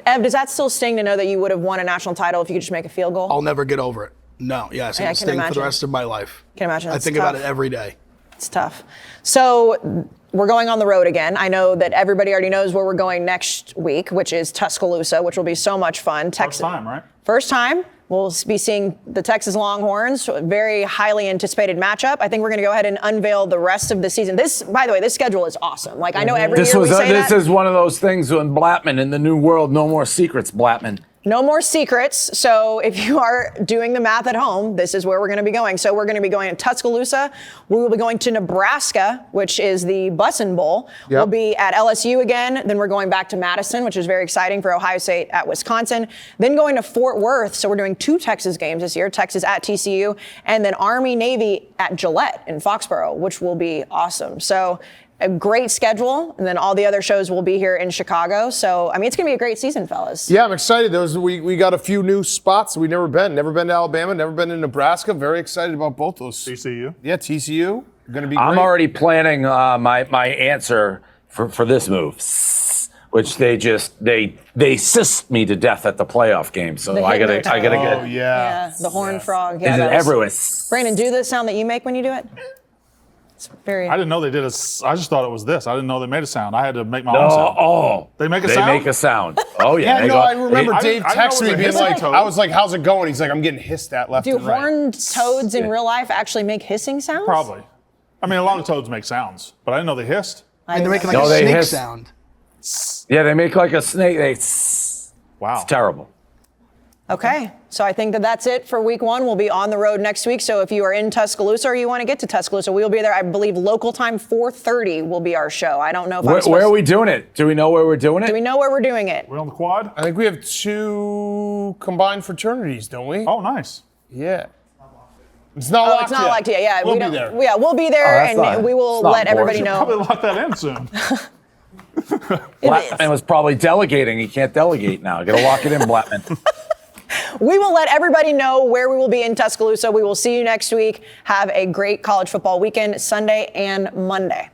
Speaker 1: Ev, does that still sting to know that you would have won a national title if you could just make a field goal?
Speaker 5: I'll never get over it. No, yes,
Speaker 1: Yeah, I
Speaker 5: it's
Speaker 1: can
Speaker 5: sting for
Speaker 1: imagine.
Speaker 5: the rest of my life.
Speaker 1: Can imagine.
Speaker 5: I
Speaker 1: It's
Speaker 5: think about
Speaker 1: tough.
Speaker 5: it every day.
Speaker 1: It's tough. So we're going on the road again. I know that everybody already knows where we're going next week, which is Tuscaloosa, which will be so much fun.
Speaker 3: First time, right?
Speaker 1: First time. We'll be seeing the Texas Longhorns, a very highly anticipated matchup. I think we're going to go ahead and unveil the rest of the season. This, by the way, this schedule is awesome. Like, I know every
Speaker 2: This
Speaker 1: year
Speaker 2: was
Speaker 1: we say
Speaker 2: this
Speaker 1: that.
Speaker 2: is one of those things when Blattman in the new world, no more secrets, Blattman.
Speaker 1: No more secrets. So if you are doing the math at home, this is where we're going to be going. So we're going to be going to Tuscaloosa. We will be going to Nebraska, which is the Bussin' Bowl.
Speaker 4: Yep.
Speaker 1: We'll be at LSU again. Then we're going back to Madison, which is very exciting for Ohio State at Wisconsin. Then going to Fort Worth. So we're doing 2 Texas games this year, Texas at TCU, and then Army-Navy at Gillette in Foxborough, which will be awesome. So a great schedule, and then all the other shows will be here in Chicago. So, I mean, it's going to be a great season, fellas.
Speaker 4: Yeah, I'm excited. We got a few new spots we've never been. Never been to Alabama, never been to Nebraska. Very excited about both those.
Speaker 3: TCU.
Speaker 4: Yeah, TCU. Going to be great.
Speaker 2: I'm already planning my answer for this move, which they assist me to death at the playoff game. So I gotta
Speaker 1: Hitler
Speaker 2: get.
Speaker 3: Oh, yeah.
Speaker 1: Yeah, the horn frog. Yeah,
Speaker 2: Is it
Speaker 1: that was-
Speaker 2: everywhere?
Speaker 1: Brandon, do the sound that you make when you do it. It's very.
Speaker 3: I didn't know they did I just thought it was this. I didn't know they made a sound. I had to make my own sound.
Speaker 2: Oh,
Speaker 3: They make a
Speaker 2: they
Speaker 3: sound?
Speaker 2: make a sound. Oh yeah.
Speaker 4: Yeah,
Speaker 2: they
Speaker 4: no,
Speaker 2: go-
Speaker 4: I remember
Speaker 3: I
Speaker 4: Dave
Speaker 3: didn't know it
Speaker 4: texted
Speaker 3: was
Speaker 4: me
Speaker 3: a
Speaker 4: being
Speaker 3: hissing
Speaker 4: like,
Speaker 3: toad.
Speaker 4: I was like, how's it going? He's like, I'm getting hissed at left
Speaker 1: Do
Speaker 4: and right.
Speaker 1: horned toads in real life actually make hissing sounds?
Speaker 3: Probably. I mean, a lot of toads make sounds, but I didn't know they hissed.
Speaker 5: And they're making like
Speaker 2: No,
Speaker 5: a
Speaker 2: they
Speaker 5: snake
Speaker 2: hiss.
Speaker 5: sound.
Speaker 2: Yeah, they make like a snake.
Speaker 3: Wow.
Speaker 2: It's terrible.
Speaker 1: Okay, so I think that that's it for week 1. We'll be on the road next week. So if you are in Tuscaloosa or you want to get to Tuscaloosa, we will be there. I believe local time 4:30 will be our show. I don't know if
Speaker 2: Where are we doing it? Do we know where we're doing it?
Speaker 1: Do we know where we're doing it?
Speaker 3: We're on the quad?
Speaker 4: I think we have 2 combined fraternities, don't we?
Speaker 3: Oh, nice.
Speaker 4: Yeah. It's not
Speaker 1: Oh,
Speaker 4: locked
Speaker 1: it's not
Speaker 4: yet.
Speaker 1: locked yet. Yeah,
Speaker 4: We'll
Speaker 1: we
Speaker 4: be
Speaker 1: don't.
Speaker 4: there.
Speaker 1: Yeah, we'll be there,
Speaker 2: that's
Speaker 1: and
Speaker 2: not-
Speaker 1: we will
Speaker 2: it's not
Speaker 1: let everybody
Speaker 2: important.
Speaker 1: know.
Speaker 3: Probably lock that in soon.
Speaker 2: Blattman was probably delegating. He can't delegate now. Got to lock it in, Blattman.
Speaker 1: We will let everybody know where we will be in Tuscaloosa. We will see you next week. Have a great college football weekend, Sunday and Monday.